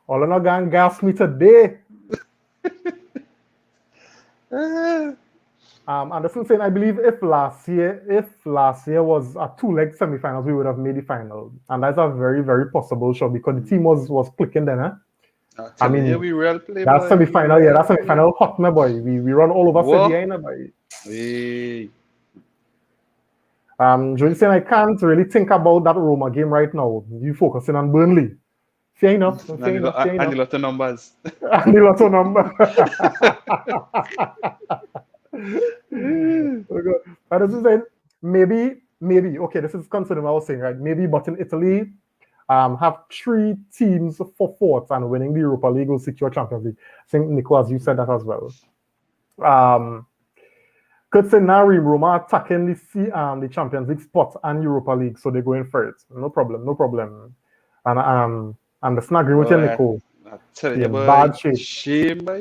all of them gas me today. Anderson saying, I believe if last year was a two-leg semi-finals, we would have made the final, and that's a very, very possible shot because the team was clicking then. I mean, we real play, that boy. semi-final, that semi-final hot, my boy. We run all over Sevilla, boy. Hey. Johnny saying I can't really think about that Roma game right now. You focusing on Burnley. Fair enough. And the lot of numbers. And the lotto number. But this is saying maybe, okay, this is considering what I was saying, right? Maybe, but in Italy, have 3 teams for fourth and winning the Europa League will secure Champions League. I think, Nicholas, you said that as well. Could say now Roma attacking the Champions League spot and Europa League, so they're going for it. No problem. And that's not agreeing with you, Nico. I tell you, bad shape.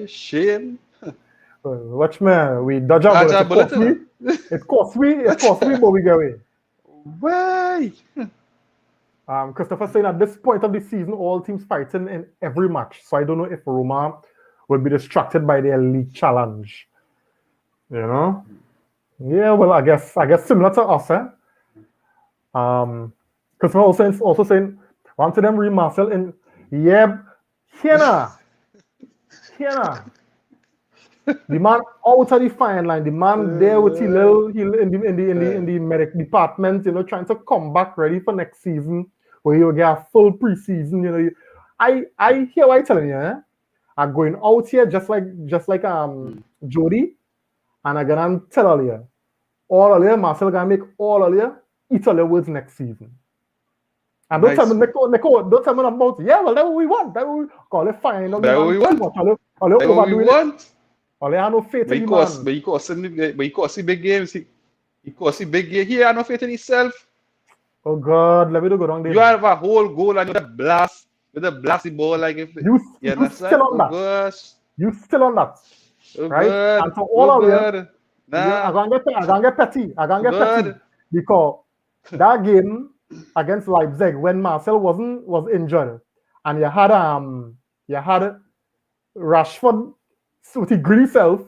Shame. Watch me, we dodge a bullet. It costs me, but we go away. Why? Christopher saying at this point of the season, all teams fighting in every match. So I don't know if Roma will be distracted by their league challenge. Yeah, well, I guess similar to us, Christopher also saying, one to them Marcel in here the man out of the fine line, the man there with the little in the medic department, trying to come back ready for next season where you'll get a full preseason. I hear what I'm telling you, I'm going out here just like Jody, and I'm gonna tell you, Marcel gonna make all of you eat all your words next season. And don't tell me, Nico, don't tell me about it. Yeah, well, that's what we want. That's what we call it fine. That's what we want. All you overdo it. Want. Ole had no faith But in he the cost, man. but he cost him, but he cost him big games. He cost him big game. He had no faith in himself. Oh God, let me do go down there You now. have a whole goal and you're the blast the ball like if you You still understand? on Oh that. gosh. You still on that. Oh Right? And God. so Oh all of you, God. I Nah. gonna get petty. I gonna Oh get petty. God. Because that game against Leipzig when Marcel was injured and you had Rashford with his greedy self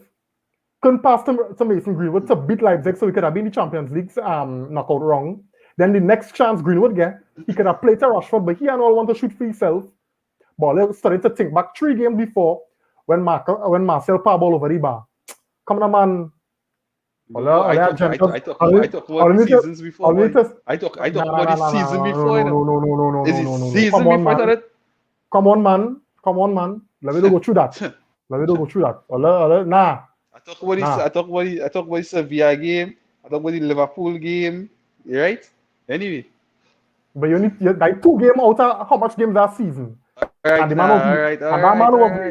couldn't pass to Mason Greenwood to beat Leipzig so he could have been the Champions League knockout wrong. Then the next chance Greenwood get, he could have played to Rashford, but he and all want to shoot for himself. But I started to think back 3 games before when Marcel passed ball over the bar. Come on, man. No, I talk about the seasons before, boy. I talk about the season before, you know. Is it No. season before that? Come on, man. Let me go through that. Nah. I talk about the Sevilla game. I talk about the Liverpool game. Right? Anyway. But you like 2 games out of how much games that season? And the man was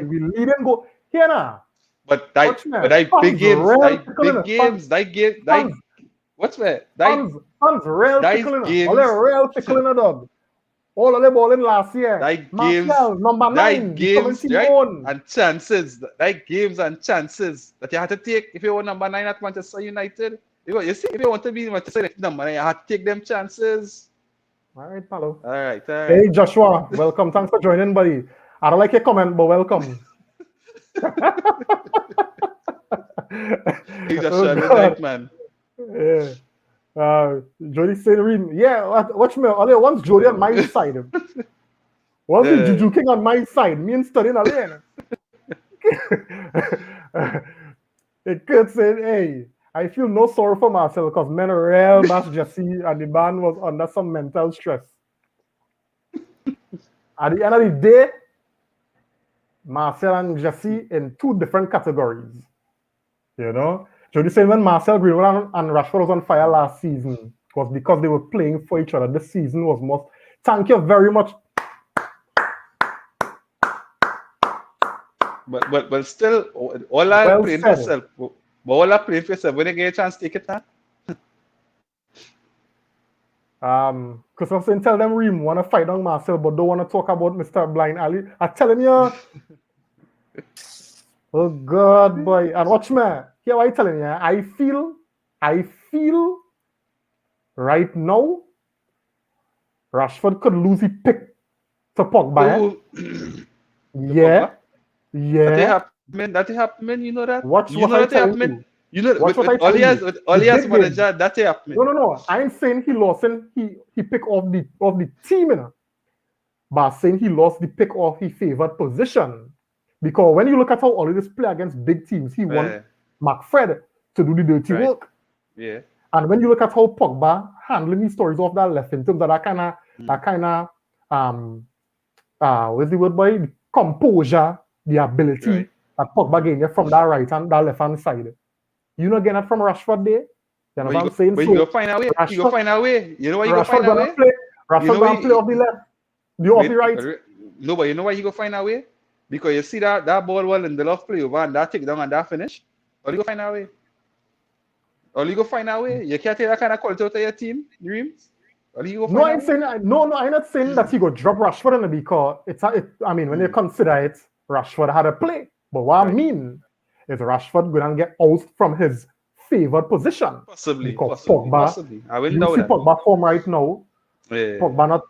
we leading go here now. But big games, what's that? Fans real tickling games, real tickling a dog. All of the ball in last year. Martial, number 9, games, right? own. And chances, games and chances that you had to take if you were number 9 at Manchester United. You see, if you want to be Manchester United number 9, you had to take them chances. All right, Paulo. All right. Hey, Joshua, welcome. Thanks for joining, buddy. I don't like your comment, but welcome. Hey, Joshua, right, man. Yeah. Jody saying, yeah, watch me. Once Jody on my side. Once the Juju King on my side, me and studying alone. Kurt said, hey, I feel no sorry for myself because men are real bash Jesse and the man was under some mental stress. At the end of the day, Marcel and Jesse in 2 different categories. You know? Jody saying when Marcel Greenwood and Rashford was on fire last season was because they were playing for each other. This season was most. Thank you very much. But still, all are playing for yourself. But all are playing for yourself. When they get a chance, take it, huh? Christopher saying, tell them Reem want to fight on Marcel, but don't want to talk about Mr. Blind Ali. I'm telling you. Oh God, boy. And watch me. Here what I'm telling you. I feel right now Rashford could lose his pick to Pogba. Yeah. That happened, you know that? Watch what I tell you. You know, with Olias manager, that happened. No. I ain't saying he lost and he picked off the team, you know. But I'm saying he lost the pick off his favored position. Because when you look at how Olias play against big teams, he won McFred to do the dirty work. Yeah. And when you look at how Pogba handling his stories off that left in terms of that kind of what's the word, boy? The composure, the ability that Pogba gained from that right and that left hand side. You not getting that from Rashford there? You know what I'm saying? But so you go find a way. You go find a way. You know why you go find a way? Rashford gonna play off the left. Off the right. No, but you know why you go find a way? Because you see that ball well in the left play over and that take down and that finish. Or you go find a way. You can't take that kind of quality out of your team, Dreams. I'm not saying that he go drop Rashford in the because when you consider it, Rashford had a play. But what I mean is Rashford going to get out from his favored position. Possibly. Pogba, I wouldn't you see Pogba form right now. Yeah. Pogba.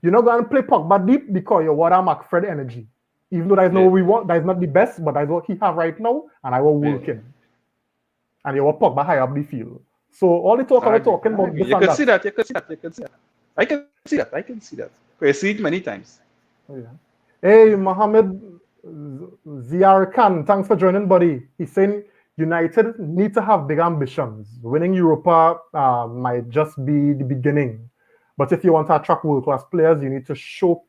You're not going to play Pogba deep because you're what McFred energy. Even though that's not the best, but that's what he have right now, and I will work in. And you want Pogba high up the field. So all the talking about this you can see that. I can see that. I've seen it many times. Oh, yeah. Hey, Mohammed Ziar Khan, thanks for joining, buddy. He's saying United need to have big ambitions. Winning Europa might just be the beginning. But if you want to attract world-class players, you need to show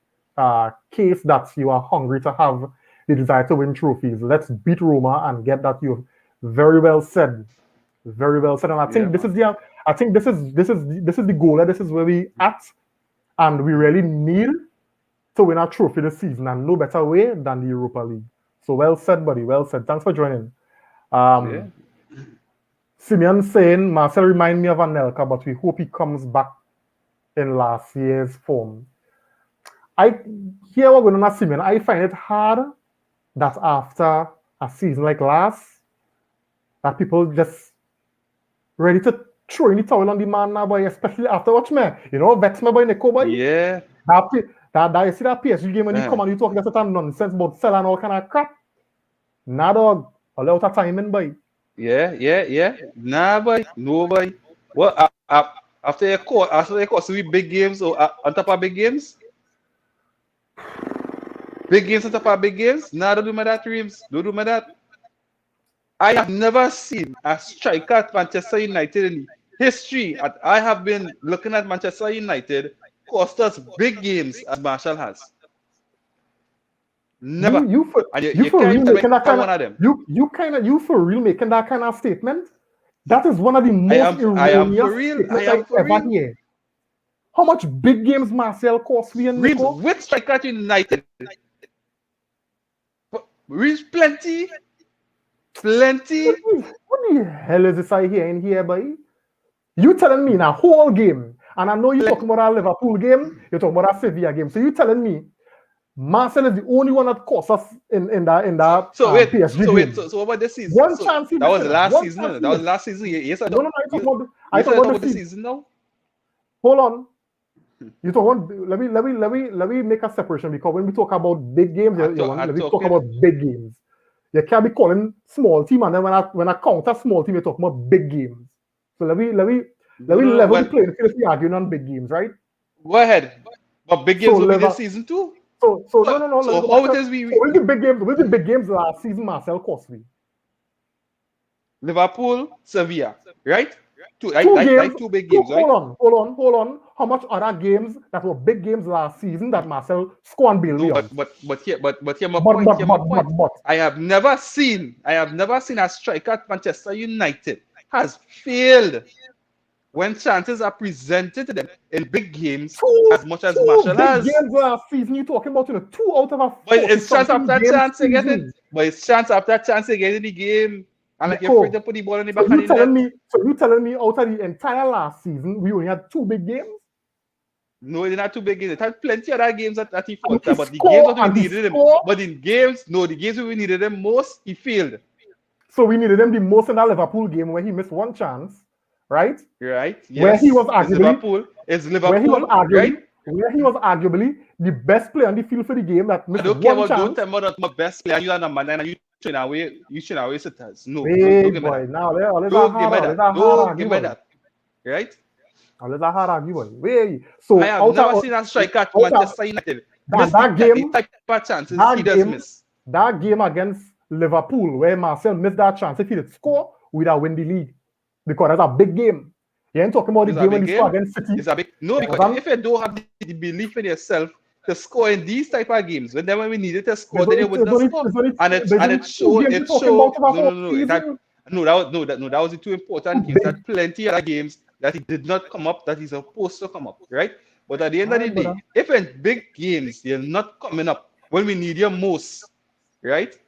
case that you are hungry to have the desire to win trophies. Let's beat Roma and get that. You very well said. Very well said. And I think this is the goal. This is where we at, and we really need to win a trophy this season, and no better way than the Europa League. So well said, buddy. Well said. Thanks for joining. Yeah. Um, Simeon saying Marcel remind me of Anelka, but we hope he comes back in last year's form. I hear what going on, Simeon. I find it hard that after a season like last, that people just ready to throw in the towel on the man now, boy, especially after watch me. Vex me boy Nico boy. Yeah. That you see that PSG game when you come and you talk that certain nonsense about selling all kind of crap. Nah dog. All out of timing, boy. Yeah. Nah, boy. No, boy. What after you course we big games or on top of big games? Big games on top of big games? Nah, don't do me that, Reams. Don't do me that. I have never seen a striker at Manchester United in history. I have been looking at Manchester United cost us big games as Marshall has. Never. And You you for can't real even making that kind one of of them. you for real making that kind of statement? That is one of the most I am for erroneous real. I statements am I for ever real. hear. How much big games Marcel cost we and Reams Nico? with striker at United. Reams plenty. Plenty. What the hell is this I hear in here, boy? You telling me in a whole game, and I know you're talking about a Liverpool game, you're talking about a Sevilla game. So you telling me Marcel is the only one that cost us in that PSG game. So what about this season? One So chance he that missed. was the last One season. chance No? he That was missed. last season. Yes, No, I you talk said about the the season. season now. Hold on. You talk about let me make a separation because when we talk about big games, let me talk about big games. You can't be calling small team and then when I count a small team, you're talking about big games. So let me level the playing field if we're arguing on big games, right? Go ahead. But big games will be this season too. So no. So how it is we What's the big games last season? Marcel cost me Liverpool, Sevilla, right? Two games. Two big games, right? Hold on. How much other games that were big games last season that Marcel scored and bailed No, out? but here my point. Here my point. But I have never seen a striker at Manchester United has failed when chances are presented to them in big games as much as Marshall big has. games last season. You talking about 2 out of a 40 But it's chance after chance season. to get it. But it's chance after chance to get in the game. And like you're afraid to put the ball in the back of the net. So you telling me out of the entire last season, we only had 2 big games? No, they're not 2 big games. They had plenty of other games that he fought. But the games that we needed him. But in games, no, the games we needed him most, he failed. So we needed him the most in that Liverpool game where he missed one chance, right? Right. Yes. Where he was arguably where he was arguably the best player on the field for the game that missed one chance. Don't tell me about my best player. You are number 9 and you train away sitters. No, hey, don't give me boy, that. Now, Don't give me that. Right? Let's hard argue, boy. Wait. So I have never seen a striker at Manchester United miss that game. The type of chances he does miss. That game against Liverpool, where Marcel missed that chance, if he did score, we'd have win the league because that's a big game. You ain't talking about the game when you score against City. It's a big because if you don't have the belief in yourself to score in these type of games, when we needed to score, then you would not score. And it showed. No, that was the 2 important games. That plenty of other games that he did not come up that he's supposed to come up, right? But at the end of the day, if in big games you're not coming up when we need you most, right?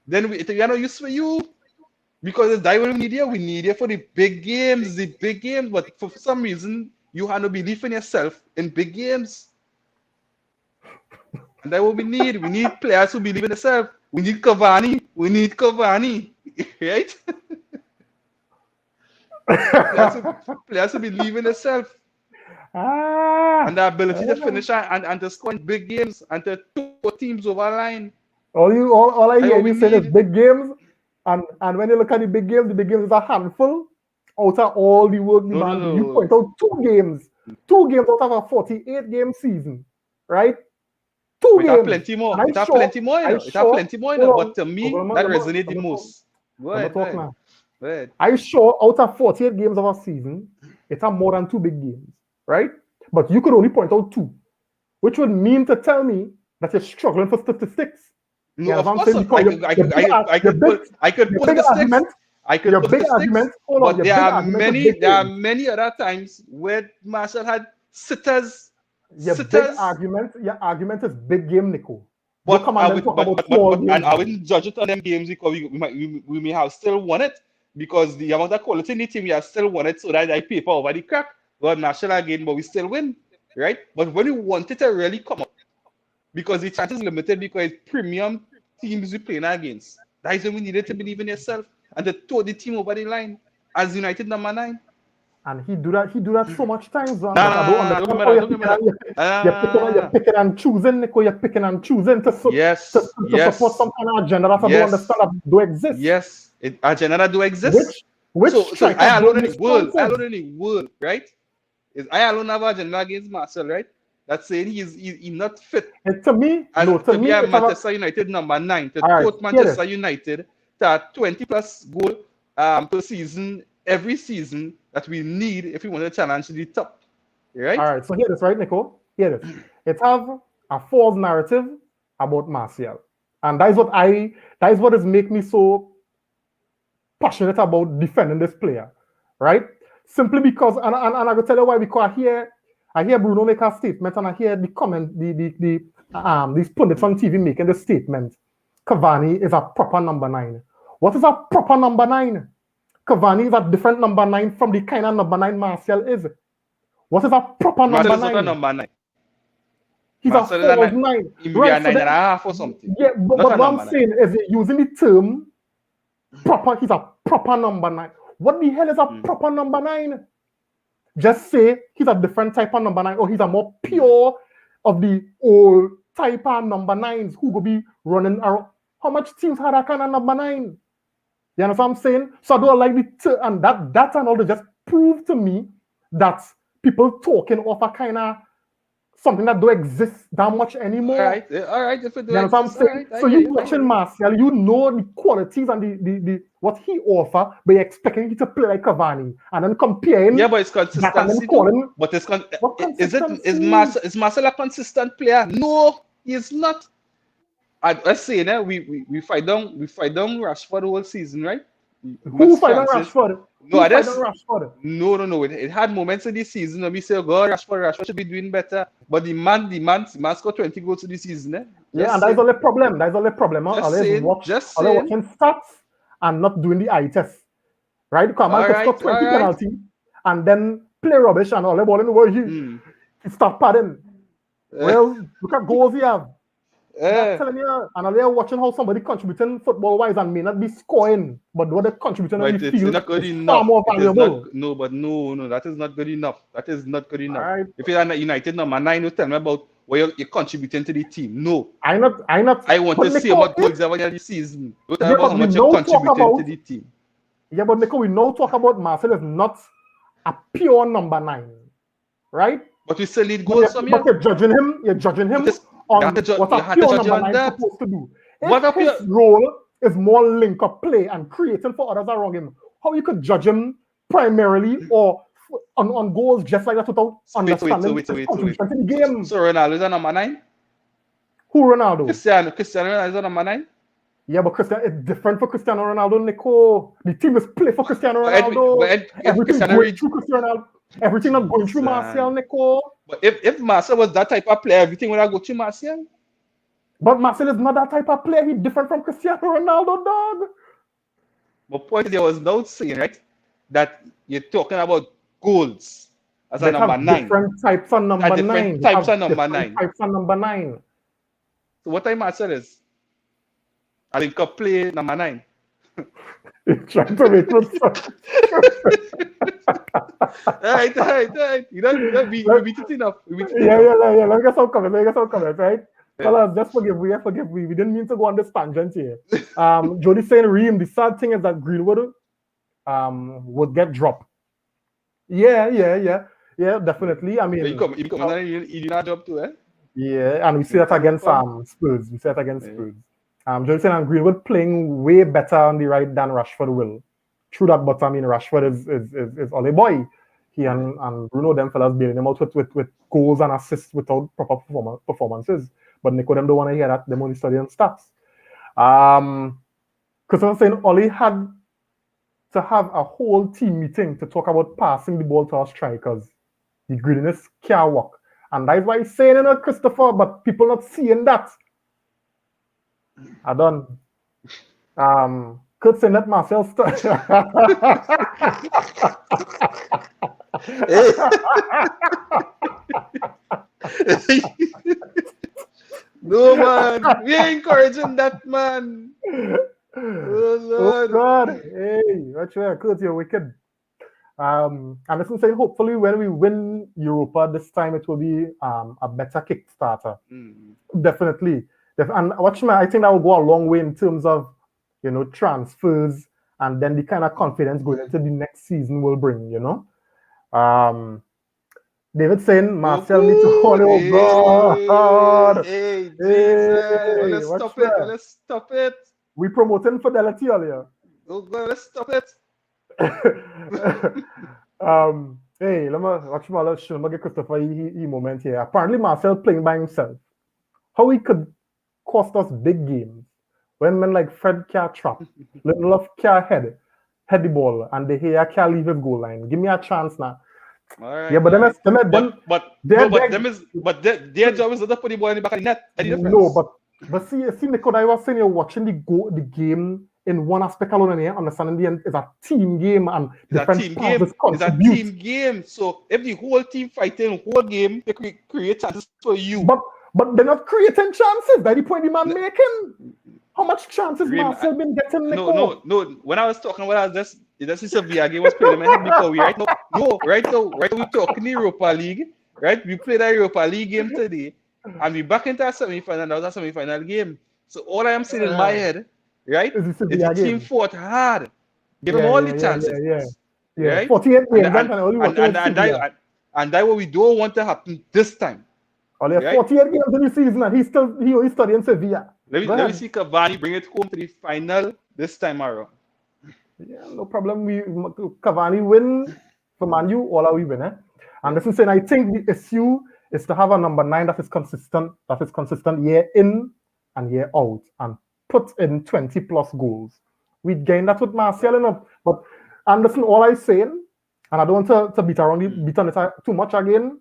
Then we are no use for you. Because that's when we need you for the big games. But for some reason, you have no belief in yourself in big games. And that's what we need. We need players who believe in themselves. We need Cavani, right? players who believe in themselves. And the ability to finish and to score in big games and to throw teams over the line. All I hear you say is big games. And when you look at the big games is a handful out of all the work the man do. You point out 2 games out of a 48-game season, right? 2 games. It have plenty more. But to me, that resonates the most. Go ahead. I sure out of 48 games of a season, it have more than 2 big games, right? But you could only point out 2, which would mean to tell me that you're struggling for statistics. No, of course not. I could put statistics. But there are many other times where Marshall had sitters. Your argument is big game, Nico. Don't But come I and then would, talk about small and games. I wouldn't judge it on them games because we may have still won it because the amount of quality in the team we have still won it so that I paper over the crack. Well, national again, but we still win, right? But when you want it to really come up, because the chance is limited because it's premium teams we playing against. That is when we needed to believe in yourself and to throw the team over the line as United number 9. And he do that so much times, man. No, But no, I don't no, no, don't understand give me how that. you're Don't give me picking that. and you're picking and choosing, Nico. You're picking and choosing Yes, to support some yes, kind of agenda that I don't yes, understand that do exist. yes. Agenda do exist. Which So strikers I don't alone in miss the world, I chances. alone in the world, right? Is I alone have agenda against Marcel, right? That's saying he's not fit And to me, no, and to to be me, a it's about Manchester United number 9 to all right. quote Hear this. Manchester United to 20 plus goal per season every season that we need if we want to challenge the top, right? All right, so hear this, right, Nico? Hear this. It have a false narrative about Martial, and that is what is make me so passionate about defending this player, right? Simply because, and I will tell you why. Because I hear Bruno make a statement, and I hear the comment, these pundits on TV making the statement. Cavani is a proper number 9. What is a proper number 9? Cavani is a different number 9 from the kind of number 9 Martial is. What is a proper Marcel number is not a nine? number 9. He's a Marcel is a false nine. 9. He may be a Right, so nine then, and a half or something. yeah, Not but a what I'm number 9. saying is using the term proper, he's a proper number 9. What the hell is a proper number 9? Just say he's a different type of number 9, or he's a more pure of the old type of number 9s who will be running around. How much teams had that kind of number 9? You understand what I'm saying? So I don't like and that and all to just prove to me that people talking of a kind of something that don't exist that much anymore. All right. If it do You understand exist, what I'm all saying? right. So you watching Martial, you know the qualities and the what he offer, but you're expecting him to play like Cavani, and then comparing. Yeah, but it's that and then consistency calling. too. But it's What is consistency? Is Marcel a consistent player? No, he's not. Let's say now we fight down Rashford the whole season, right? Who Much fight on chances. Rashford? No, Who I fight on just Rashford? no. It had moments in this season when we say, God, Rashford should be doing better. But the man scored 20 goals this season, eh? Yeah, Just and that's saying. all the problem. That's all the problem. Huh? Just saying. Just All they saying. watching stats and not doing the eye test. Right? Because a man could score 20 penalty and then play rubbish and all the ball in the world he start padding. Well, look at goals he have. That's telling you, and they're watching how somebody contributing football wise and may not be scoring, but what they're contributing on the field is far more valuable. No, that is not good enough. That is not good enough. Right. If you're a United number 9, you tell me about what you're contributing to the team. No. I want to see how much goals you have in the season. You tell me about how much you're contributing to the team. Yeah, but Nico, we now talk about Marcel is not a pure number 9, right? But we still need goals from you. But you're judging him on what a pure number 9 is supposed to do. If his role is more link-up play and creating for others around him, how you could judge him primarily or on goals just like that without understanding his contribution to the game? So Ronaldo is a number 9? Who Ronaldo? Cristiano Ronaldo is a number 9? Yeah, but Cristiano, it's different for Cristiano Ronaldo, Nico. The team is play for Cristiano Ronaldo. Everything going through Cristiano Ronaldo. Everything not going through Martial, Nico. But if Marcel was that type of player, everything would have go through Martial. But Marcel is not that type of player. He's different from Cristiano Ronaldo, dog. But point there was no saying, right, that you're talking about goals as a number 9. Different types of number 9. Different types of number 9. Types of number 9. So what type Marcel is? I think could play number 9. Trying to make it Right. We beat it enough. Yeah. Let me get some comments, right? Fellas, just forgive me. We didn't mean to go on this tangent here. Jody saying, Reem, the sad thing is that Greenwood would get dropped. Yeah, definitely. I mean, you come and you not job too, eh? Yeah, and we see that against Spurs. Jody saying, and Greenwood playing way better on the right than Rashford will. True that, but I mean, Rashford is all a boy. He and Bruno, them fellas bailing him out with goals and assists without proper performances. But Nico, them don't want to hear that. Them only studying stats. Because I'm saying Ollie had to have a whole team meeting to talk about passing the ball to our strikers. The greediness can't work. And that's why he's saying it, Christopher, but people not seeing that. I done. Could say let Marcel start. Hey. No man, we ain't encouraging that man. Oh Oh Lord. God! Hey, that's right. Kurt, you're wicked. And listen, saying hopefully when we win Europa this time, it will be a better Kickstarter. Mm. Definitely. And watch me, I think that will go a long way in terms of transfers and then the kind of confidence going into the next season will bring. Um, David saying Marcel needs to hold. Woohoo! Oh Hey, God! hey, Jesus! Well, Hey, let's watch stop me. it. Let's stop it. We promoting fidelity earlier. Oh God, let's stop it. Hey, let me get Christopher he moment here. Apparently, Marcel playing by himself. How he could cost us big games when men like Fred can't trap, Lindelof can't head the ball, and De Gea can't leave his goal line. Give me a chance now. All Yeah, right, but all right. they're Their job is not to put the ball in the back of the net. That's the no, difference. but see, Nico, I was saying you're watching the game in one aspect alone, and you're understanding the end is a team game and It's a different team game. parts It's a contribute. team game. So if the whole team fighting whole game, they create chances for you. But but they're not creating chances. That's the point the man making. How much chances Rem, Marcel been getting, no, no, Nico? no. When I was talking about, I was just Sevilla game was playing in my head because we right now, no, right now we talking the Europa League, right? We played a Europa League game today, and we back into a semi-final. That was a semi-final game. So all I am saying in my head, right, Is the is the Sevilla team game? fought hard, give them Yeah, all yeah, the yeah, yeah, chances, yeah. Yeah, right? 48 And games, and and only and watching and with and Sevilla. that what we don't want to happen this time, Only right? 48 games in the season, and he's studying Sevilla. Go Let me ahead. see Cavani bring it home to the final this time around. Yeah, no problem. We Cavani win for Man U, all are we win, eh? And Yeah. this is saying I think the issue is to have a number 9 that is consistent year in and year out, and put in 20 plus goals. We gain that with Martial enough. But Anderson, all I'm saying, and I don't want to beat on it too much again.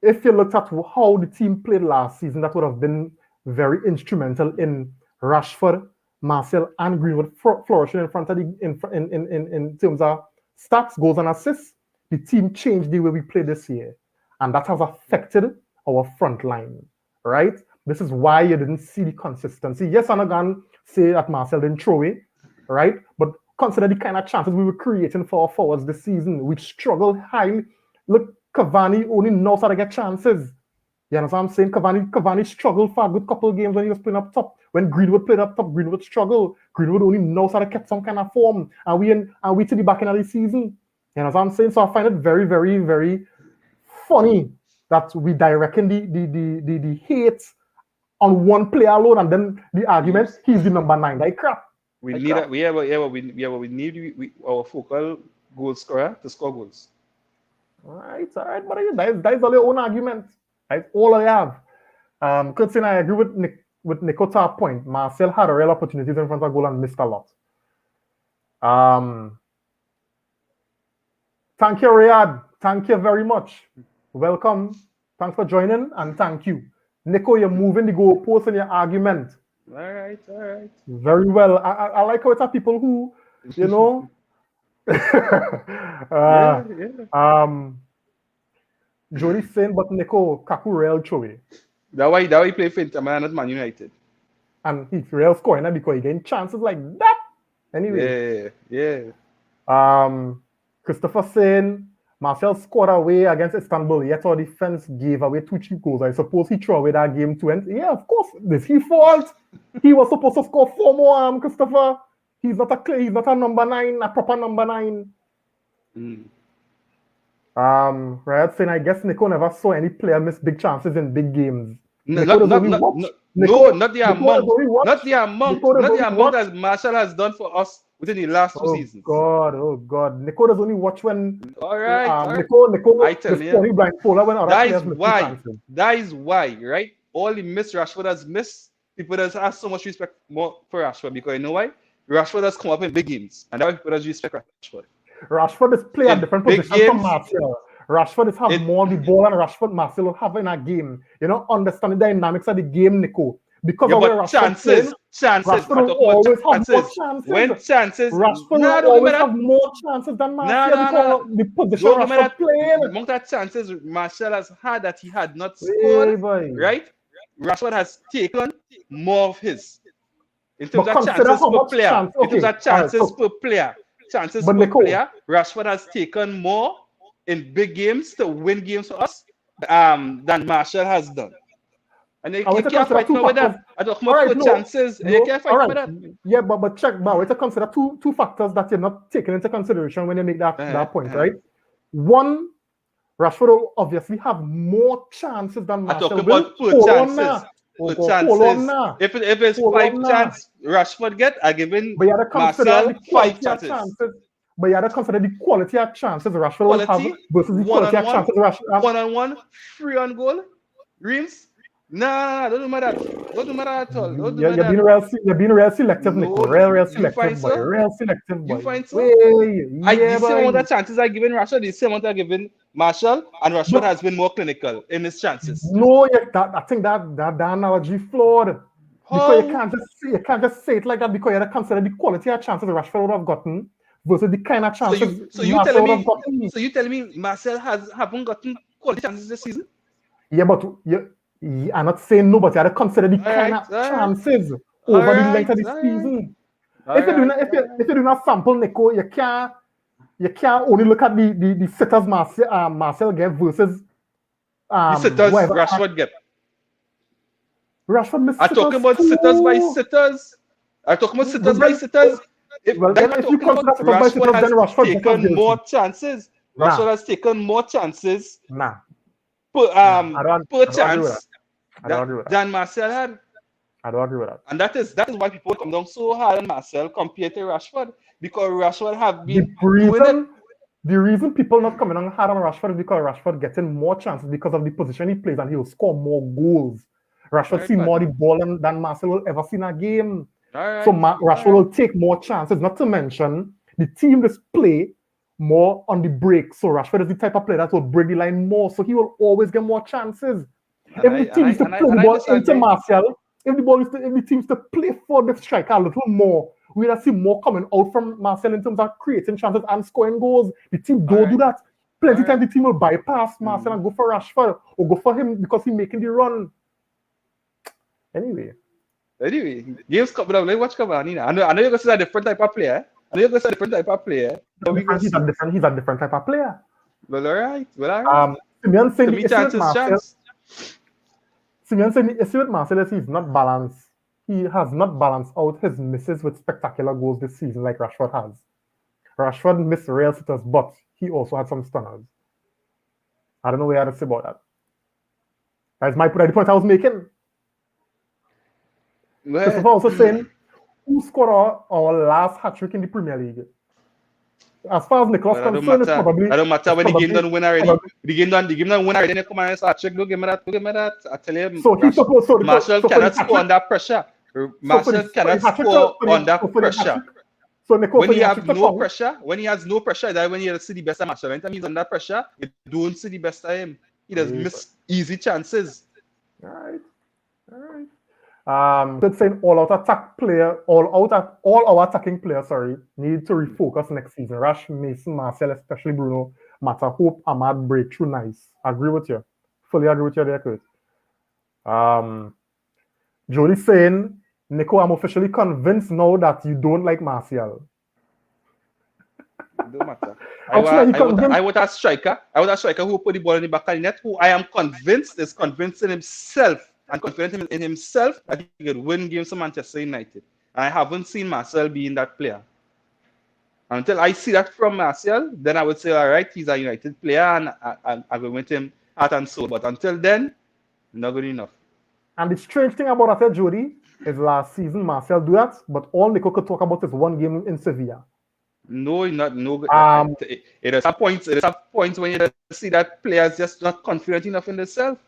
If you looked at how the team played last season, that would have been very instrumental in Rashford, Marcel, and Greenwood flourishing in front of in terms of stats, goals, and assists. The team changed the way we play this year, and that has affected our front line. Right? This is why you didn't see the consistency. Yes, I'm not going to say that Marcel didn't throw it, right? But consider the kind of chances we were creating for our forwards this season. We struggled highly. Look, Cavani only knows how to get chances. You understand what I'm saying? Cavani struggled for a good couple of games when he was playing up top. When Greenwood played up top, Greenwood struggled. Greenwood only knows how to get some kind of form. And we to the back end of the season. You know what I'm saying? So I find it very, very, very funny that we directing the hate on one player alone, and then the argument he's the number 9. Like crap. We Like need crap. a, we need our focal goal scorer to score goals. All right, but that is all your own argument. That's all I have. Kurtzin, I agree with Nicota's point. Marcel had a real opportunities in front of goal and missed a lot. Thank you, Riyadh. Thank you very much. Welcome. Thanks for joining, and thank you. Nico, you're moving the goalpost in your argument. All right, all right. Very well. I like how it's are people who, you know, Yeah, yeah. Jody saying, but Nico, Kaku real Choi. That why he play for Inter Milan, not Man United. And he's real scoring because he getting chances like that. Anyway. Yeah. Christopher saying Marcel scored away against Istanbul, yet our defense gave away 2 cheap goals. I suppose he threw away that game to end. Yeah, of course. Is he fault? He was supposed to score 4 more, Christopher. He's not a number 9, a proper number 9. Right, saying I guess Nico never saw any player miss big chances in big games. No, Nico not, does not, only not, watch. not, Nico, no, not the Nico does amount. only watch. Not the amount. Nico does Not the only amount watch. as Marshall has done for us within the last 2 seasons. Oh God. Nico does only watch when All right. Nico I tell is you, funny blindfolded when other that is players miss why. chances. That is why, right? All the miss Rashford has missed, people that have so much respect more for Rashford because you know why? Rashford has come up in big games, and that's why people has respect Rashford. Rashford is play a In different big position from games, Martial. Rashford is have more the ball, and Rashford Martial will have in a game. You know, understanding the dynamics of the game, Nico. because Yeah, of where but Rashford playing, chances. Rashford I will talk about always have more chances. chances. When chances, Rashford nah, will don't give me always that. have more chances than Nah, Martial nah, because nah. of the position Don't give me Rashford that. playing. Among that chances Martial has had that he had not Hey, scored, boy. right? Rashford has taken more of his. In terms But of consider chances how per much player, chance. in terms Okay, of all right. chances So, per player, chances but per Nico, player, Rashford has taken more in big games to win games for us than Martial has done. And I you want to can't consider fight two me with factors. that. I talk All about right, per chances, and you can't all fight me right. with that. Yeah, but check. But I want to consider two factors that you're not taking into consideration when you make that point, right? One, Rashford will obviously have more chances than I talk Martial will. about per Hold on chances. now. Per Hold on chances. now. If it's Hold five on now. chance Rashford get, I giving But you have to consider Martial the 5 quality of chances. chances. But you have to consider the quality of chances Rashford will have Quality, versus the quality of 1-on-1, chances Rashford. 1-on-1, free on goal. Reams? Nah, don't do that. Don't do that at all. Don't do You're being that. real selective, Nico. No, Real you find selective boy. so? Real selective You boy. find so? Way, The yeah, same boy. amount of chances I given Rashford, the same amount I given Marshall, and Rashford But has been more clinical in his chances. no, I think that analogy flawed. Because How? you can't just say it like that because you have to consider the quality of chances Rashford would have gotten versus the kind of So chances you so you Martial telling would have me gotten. so you telling me Marcel haven't gotten quality chances this season? Yeah, but I'm not saying no, but you have to consider the All kind right, of all right, chances all over the length right, of the all right, season. all If you're doing right, a, if you're doing a sample, Nico, you can't only look at the sitters Marcel get versus the sitters whatever Rashford get. Rashford missed I'm talking sitters about sitters by too. sitters. I'm talking about Well sitters by sitters. If well, that then you're if you talking about, consider sitters by Rashford sitters, then has Rashford just as taken more guilty. chances. Nah, Rashford has taken more chances nah, per nah. per I don't agree with that. chance I don't agree with that. than Marcel had. I don't agree with that. And that is why people come down so hard on Marcel compared to Rashford, because Rashford have The been doing it. reason the reason people not coming on hard on Rashford is because Rashford getting more chances because of the position he plays and he will score more goals. All Rashford right, seen more man. the ball than Marcel will ever see in a game. All So right, all Rashford right. will take more chances, not to mention the team just play more on the break. So Rashford is the type of player that will break the line more. So he will always get more chances. And If I the and team I is to and I play the and I ball into disagree. Martial, if the team is to play for the striker a little more, we'll see more coming out from Martial in terms of creating chances and scoring goals. The team All don't do right, that. all Plenty of right. times the team will bypass Martial Mm. and go for Rashford or go for him because he's making the run. Anyway, Anyway, games coming up. Let's watch come on. I know you're gonna say a different type of player. I know you're gonna say a different type of player. But we go see. he's a different type of player. Well, all right. Well, all right. Simeon saying To the me, issue with chances, Martial chance. Simeon said the issue with Marcel is he's not balanced. He has not balanced out his misses with spectacular goals this season like Rashford has. Rashford missed real sitters, but he also had some stunners. I don't know what you had to say about that. That's the point I was making. Well, Christopher also saying, who scored our last hat trick in the Premier League? As far as Nicholas That don't concerned, matter. That don't matter when the game done win already. The game done win already. Then you come and start check. Don't give me that. Don't give me that. I tell you, so he's supposed Marshall so for the cannot hat score trick. under pressure. So for Marshall the cannot hat trick score under for the hat pressure. trick. So Nico When for he the hat trick have to no count. pressure, when he has no pressure, that when you see the best of Marshall. Anytime he's under pressure, you don't see the best of him. He does miss easy chances. All right. All right. Good saying all our attacking players, need to refocus next season. Rash, Mason, Marcel, especially Bruno, Mata, Hope, Ahmad, breakthrough, nice. Agree with you. Fully agree with you there, Kurt. Jody saying, Nico, I'm officially convinced now that you don't like Martial. Don't matter. I Actually, want, he I want, convinced. I want a striker. I want a striker who put the ball in the back of the net, who I am convinced is convincing himself and confident in himself that he could win games for Manchester United. I haven't seen Marcel being that player. Until I see that from Martial, then I would say, all right, he's a United player and I will with him heart and soul. But until then, not good enough. And the strange thing about that, Jody, is last season Marcel do that, but all Nico could talk about is one game in Sevilla. No, not no. Um, It is some points. It is some points when you see that players just not confident enough in themselves,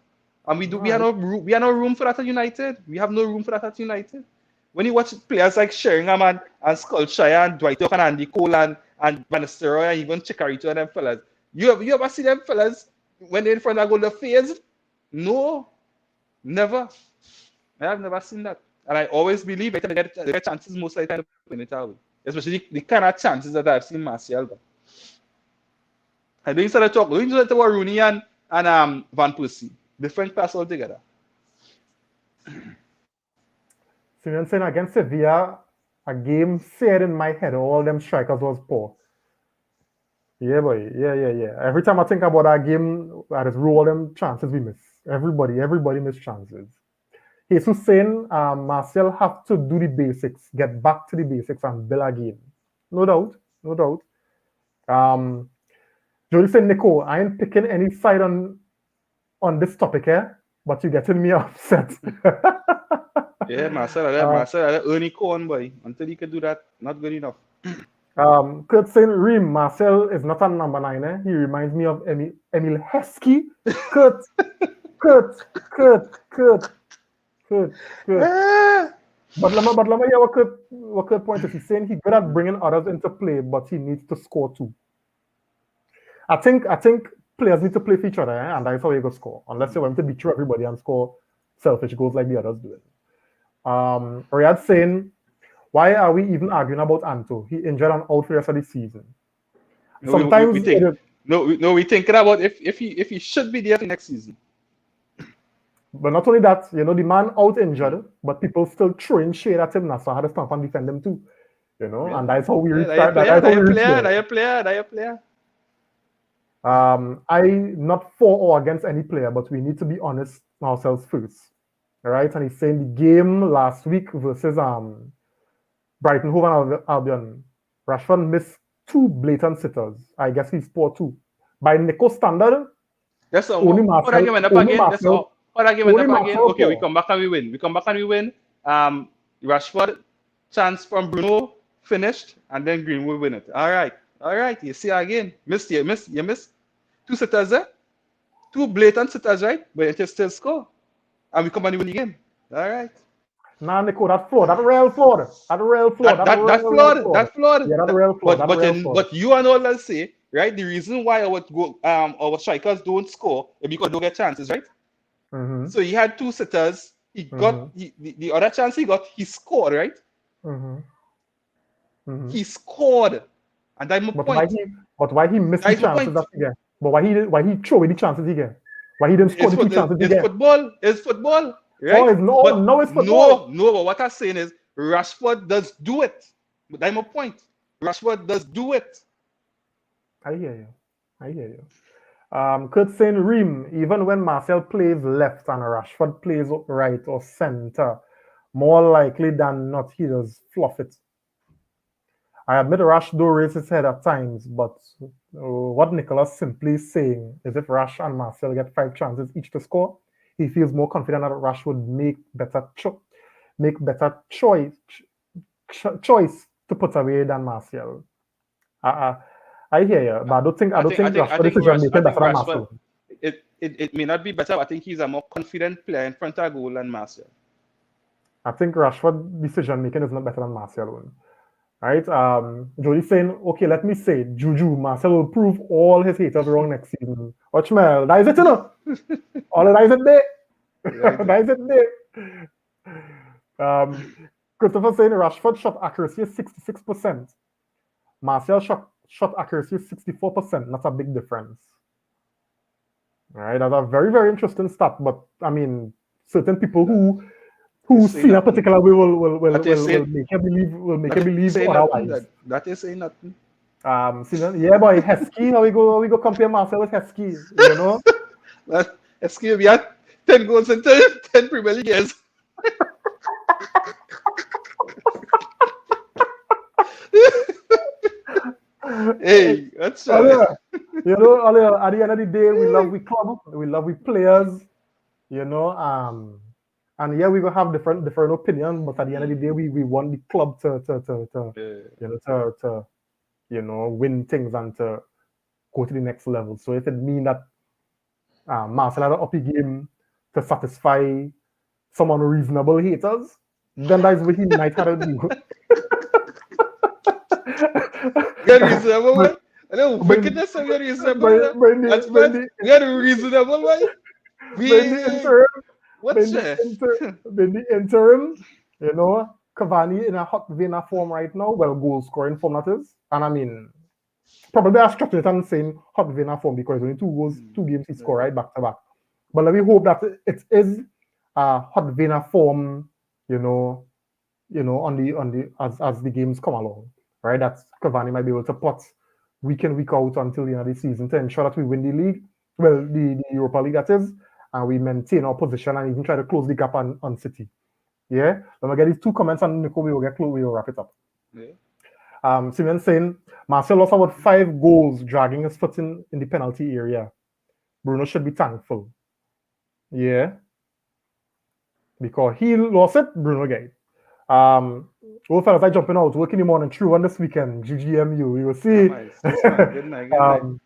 and we have right. no room for that at United. We have no room for that at United. When you watch players like Sheringham and Solskjaer and Dwight York and Andy Cole and Van Nistelrooy and even Chicharito and them fellas, you ever see them fellas when they're in front of goal the phase? No, never. I have never seen that. And I always believe they get chances most of the time to win it away. Especially the kind of chances that I've seen Martial. But I don't instead of talk, don't instead of Rooney and Van Persie. Different class altogether. So you're saying against Sevilla, a game said in my head all them strikers was poor. Yeah, boy. Yeah. Every time I think about that game, I just rule all them chances we miss. Everybody miss chances. Jesus saying Marcel have to do the basics, get back to the basics and build again. No doubt, no doubt. Jody said, Nico, I ain't picking any side on this topic here, but you're getting me upset. Yeah, Marcel had early corn boy. Until he could do that, not good enough. Kurt saying, Reem, Marcel is not a number 9. Eh? He reminds me of Emil Heskey. Kurt, Kurt, Kurt, Kurt, Kurt, Kurt. But let me hear what Kurt point is. He's saying he's good at bringing others into play, but he needs to score too. I think players need to play for each other, and that's how you go score. Unless you want to beat through everybody and score selfish goals like the others do. Riyadh saying, why are we even arguing about Anto? He injured and out for the rest of the season. Sometimes we thinking about if he should be there for next season. But not only that, the man out injured, but people still throwing shade at him now, so I had to stand up and defend him too. Yeah. And that's how we reach that. That's how we reach there. Player. I not for or against any player, but we need to be honest ourselves first. All right, and he's saying the game last week versus Brighton Hove and Albion, Rashford missed 2 blatant sitters. I guess he's poor too. By Nico standard, that's only Marcel. Okay, we come back and we win. Rashford chance from Bruno finished, and then Greenwood win it. All right. You see again, you miss 2 sitters there, 2 blatant sitters, right? But you still score, and we come and win the game. All right. Nah, Nico, that's flawed. That's real flawed. That's flawed. Yeah, that's real flawed. But you and all let's say, right? The reason why our strikers don't score is because they don't get chances, right? Mm-hmm. So he had 2 sitters. He got the other chance he got. He scored, right? Mm-hmm. He scored, and that's my point. Why he missed the chances that he get? But why he throw away the chances he get? Why he didn't score the 2 chances he get? It's football. Right? It's football. No, but what I'm saying is Rashford does do it. But that's my point. Rashford does do it. I hear you. Kurt saying, Reem, even when Marcel plays left and Rashford plays right or center, more likely than not, he does fluff it. I admit Rash do raise his head at times, but what Nicholas simply saying is if Rash and Marcel get 5 chances each to score, he feels more confident that Rash would make better choice to put away than Martial. I hear you, but I don't think Rashford is making better than Martial. It may not be better, but I think he's a more confident player in front of goal than Martial. I think Rashford decision making is not better than Martial. Right? Jody saying, okay, let me say, Juju, Marcel will prove all his haters wrong next season. Watch me, that is it, all that is it there. That is it there. Christopher saying Rashford shot accuracy is 66%. Marcel shot accuracy is 64%. That's a big difference. All right, that's a very, very interesting stat. But I mean, certain people who see a particular way will make you believe otherwise. That is saying nothing. Yeah, boy, Heskey. How we go compare Marcel with Heskey? Heskey, we had 10 goals in 10 Premier League years. Hey, that's at the end of the day, we love we club, we love we players, and yeah, we gonna have different opinions, but at the end of the day, we want the club to win things and to go to the next level. So if it means that Marcel had an uppy game to satisfy some unreasonable haters, then that's what he might have to do. Get reasonable, man. I know wickedness of your reasonable. That's what we are reasonable, man. But What's stress? in the interim, Cavani in a hot vein of form right now. Well, goal scoring form that is, and I mean, probably I'm stretching it and saying hot vein of form because only two goals, Mm, 2 games he scored yeah, right back to back. But let me hope that it is a hot vein of form, you know, on the as the games come along, right? That Cavani might be able to put week in week out until the end of the season to ensure that we win the league, well, the Europa League that is, and we maintain our position and even try to close the gap on City. Yeah, let me get these two comments and Nico, we will wrap it up. yeah, Simeon saying Marcel lost about 5 goals, dragging his foot in the penalty area. Bruno should be thankful. Yeah, because he lost it, Bruno get it. Well, fellas, I jumping out, working in the morning, true on this weekend, GGMU. You will yeah, see. man. This man, good night, good night. um,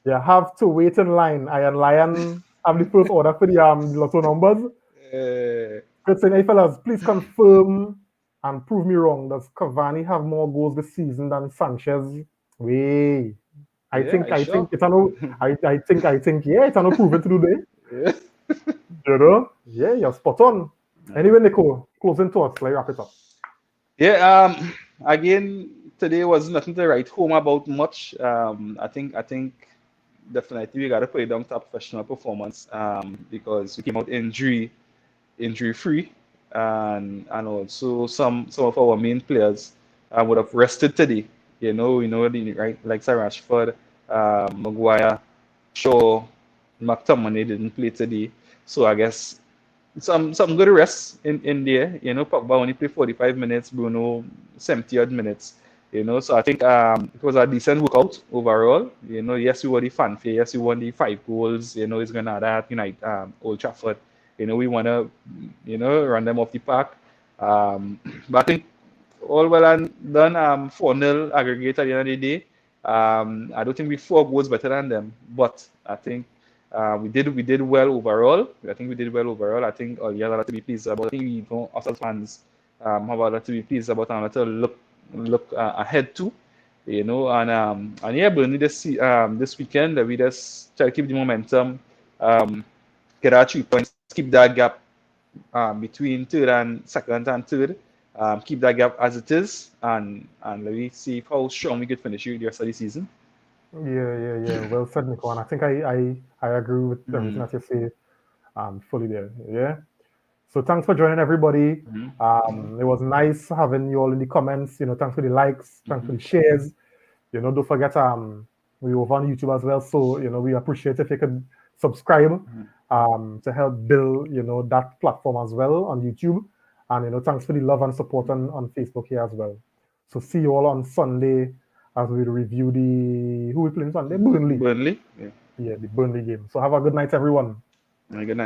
you have to wait in line. Iron Lion have the first order for the lotto numbers. Uh, Good saying, hey, fellas, please confirm and prove me wrong. Does Cavani have more goals this season than Sanchez? Way. yeah, I I sure. think it's a no. I think, yeah, it's a no proven to do today. Yeah. Yeah, you're spot on. Anyway, Nico, closing thoughts, let's wrap it up. Yeah, again, today was nothing to write home about much. I think definitely we gotta put it down to professional performance, because we came out injury free, and also some of our main players would have rested today. Right, like Sir Rashford, Maguire, Shaw, McTominay didn't play today, so I guess some good rest in there. Pogba only played 45 minutes, Bruno 70 odd minutes. So I think it was a decent workout overall. Yes, we won the fanfare. Yes, we won the 5 goals. It's Granada at Old Trafford. We want to run them off the park. But I think all well and done. 4-0 aggregate at the end of the day. I don't think we 4 goals better than them, but I think we did well overall. I think we did well overall. I think you have a lot to be pleased about. I think us as fans have a lot to be pleased about and a lot to look ahead to. And yeah, Burnley this weekend we just try to keep the momentum, get our 3 points, keep that gap between third and second and third. Keep that gap as it is, and let me see how strong we could finish the rest of the season. Yeah. Well said, Nico. And I think I agree with everything Mm-hmm. that you say fully there. Yeah. So thanks for joining everybody. Mm-hmm. It was nice having you all in the comments. Thanks for the likes, thanks for Mm-hmm. the shares. Don't forget we over on YouTube as well. So we appreciate if you could subscribe to help build that platform as well on YouTube. And thanks for the love and support on Facebook here as well. So see you all on Sunday as we review the who we playing Sunday? Burnley. Burnley. Yeah. Yeah, the Burnley game. So have a good night, everyone. Good night.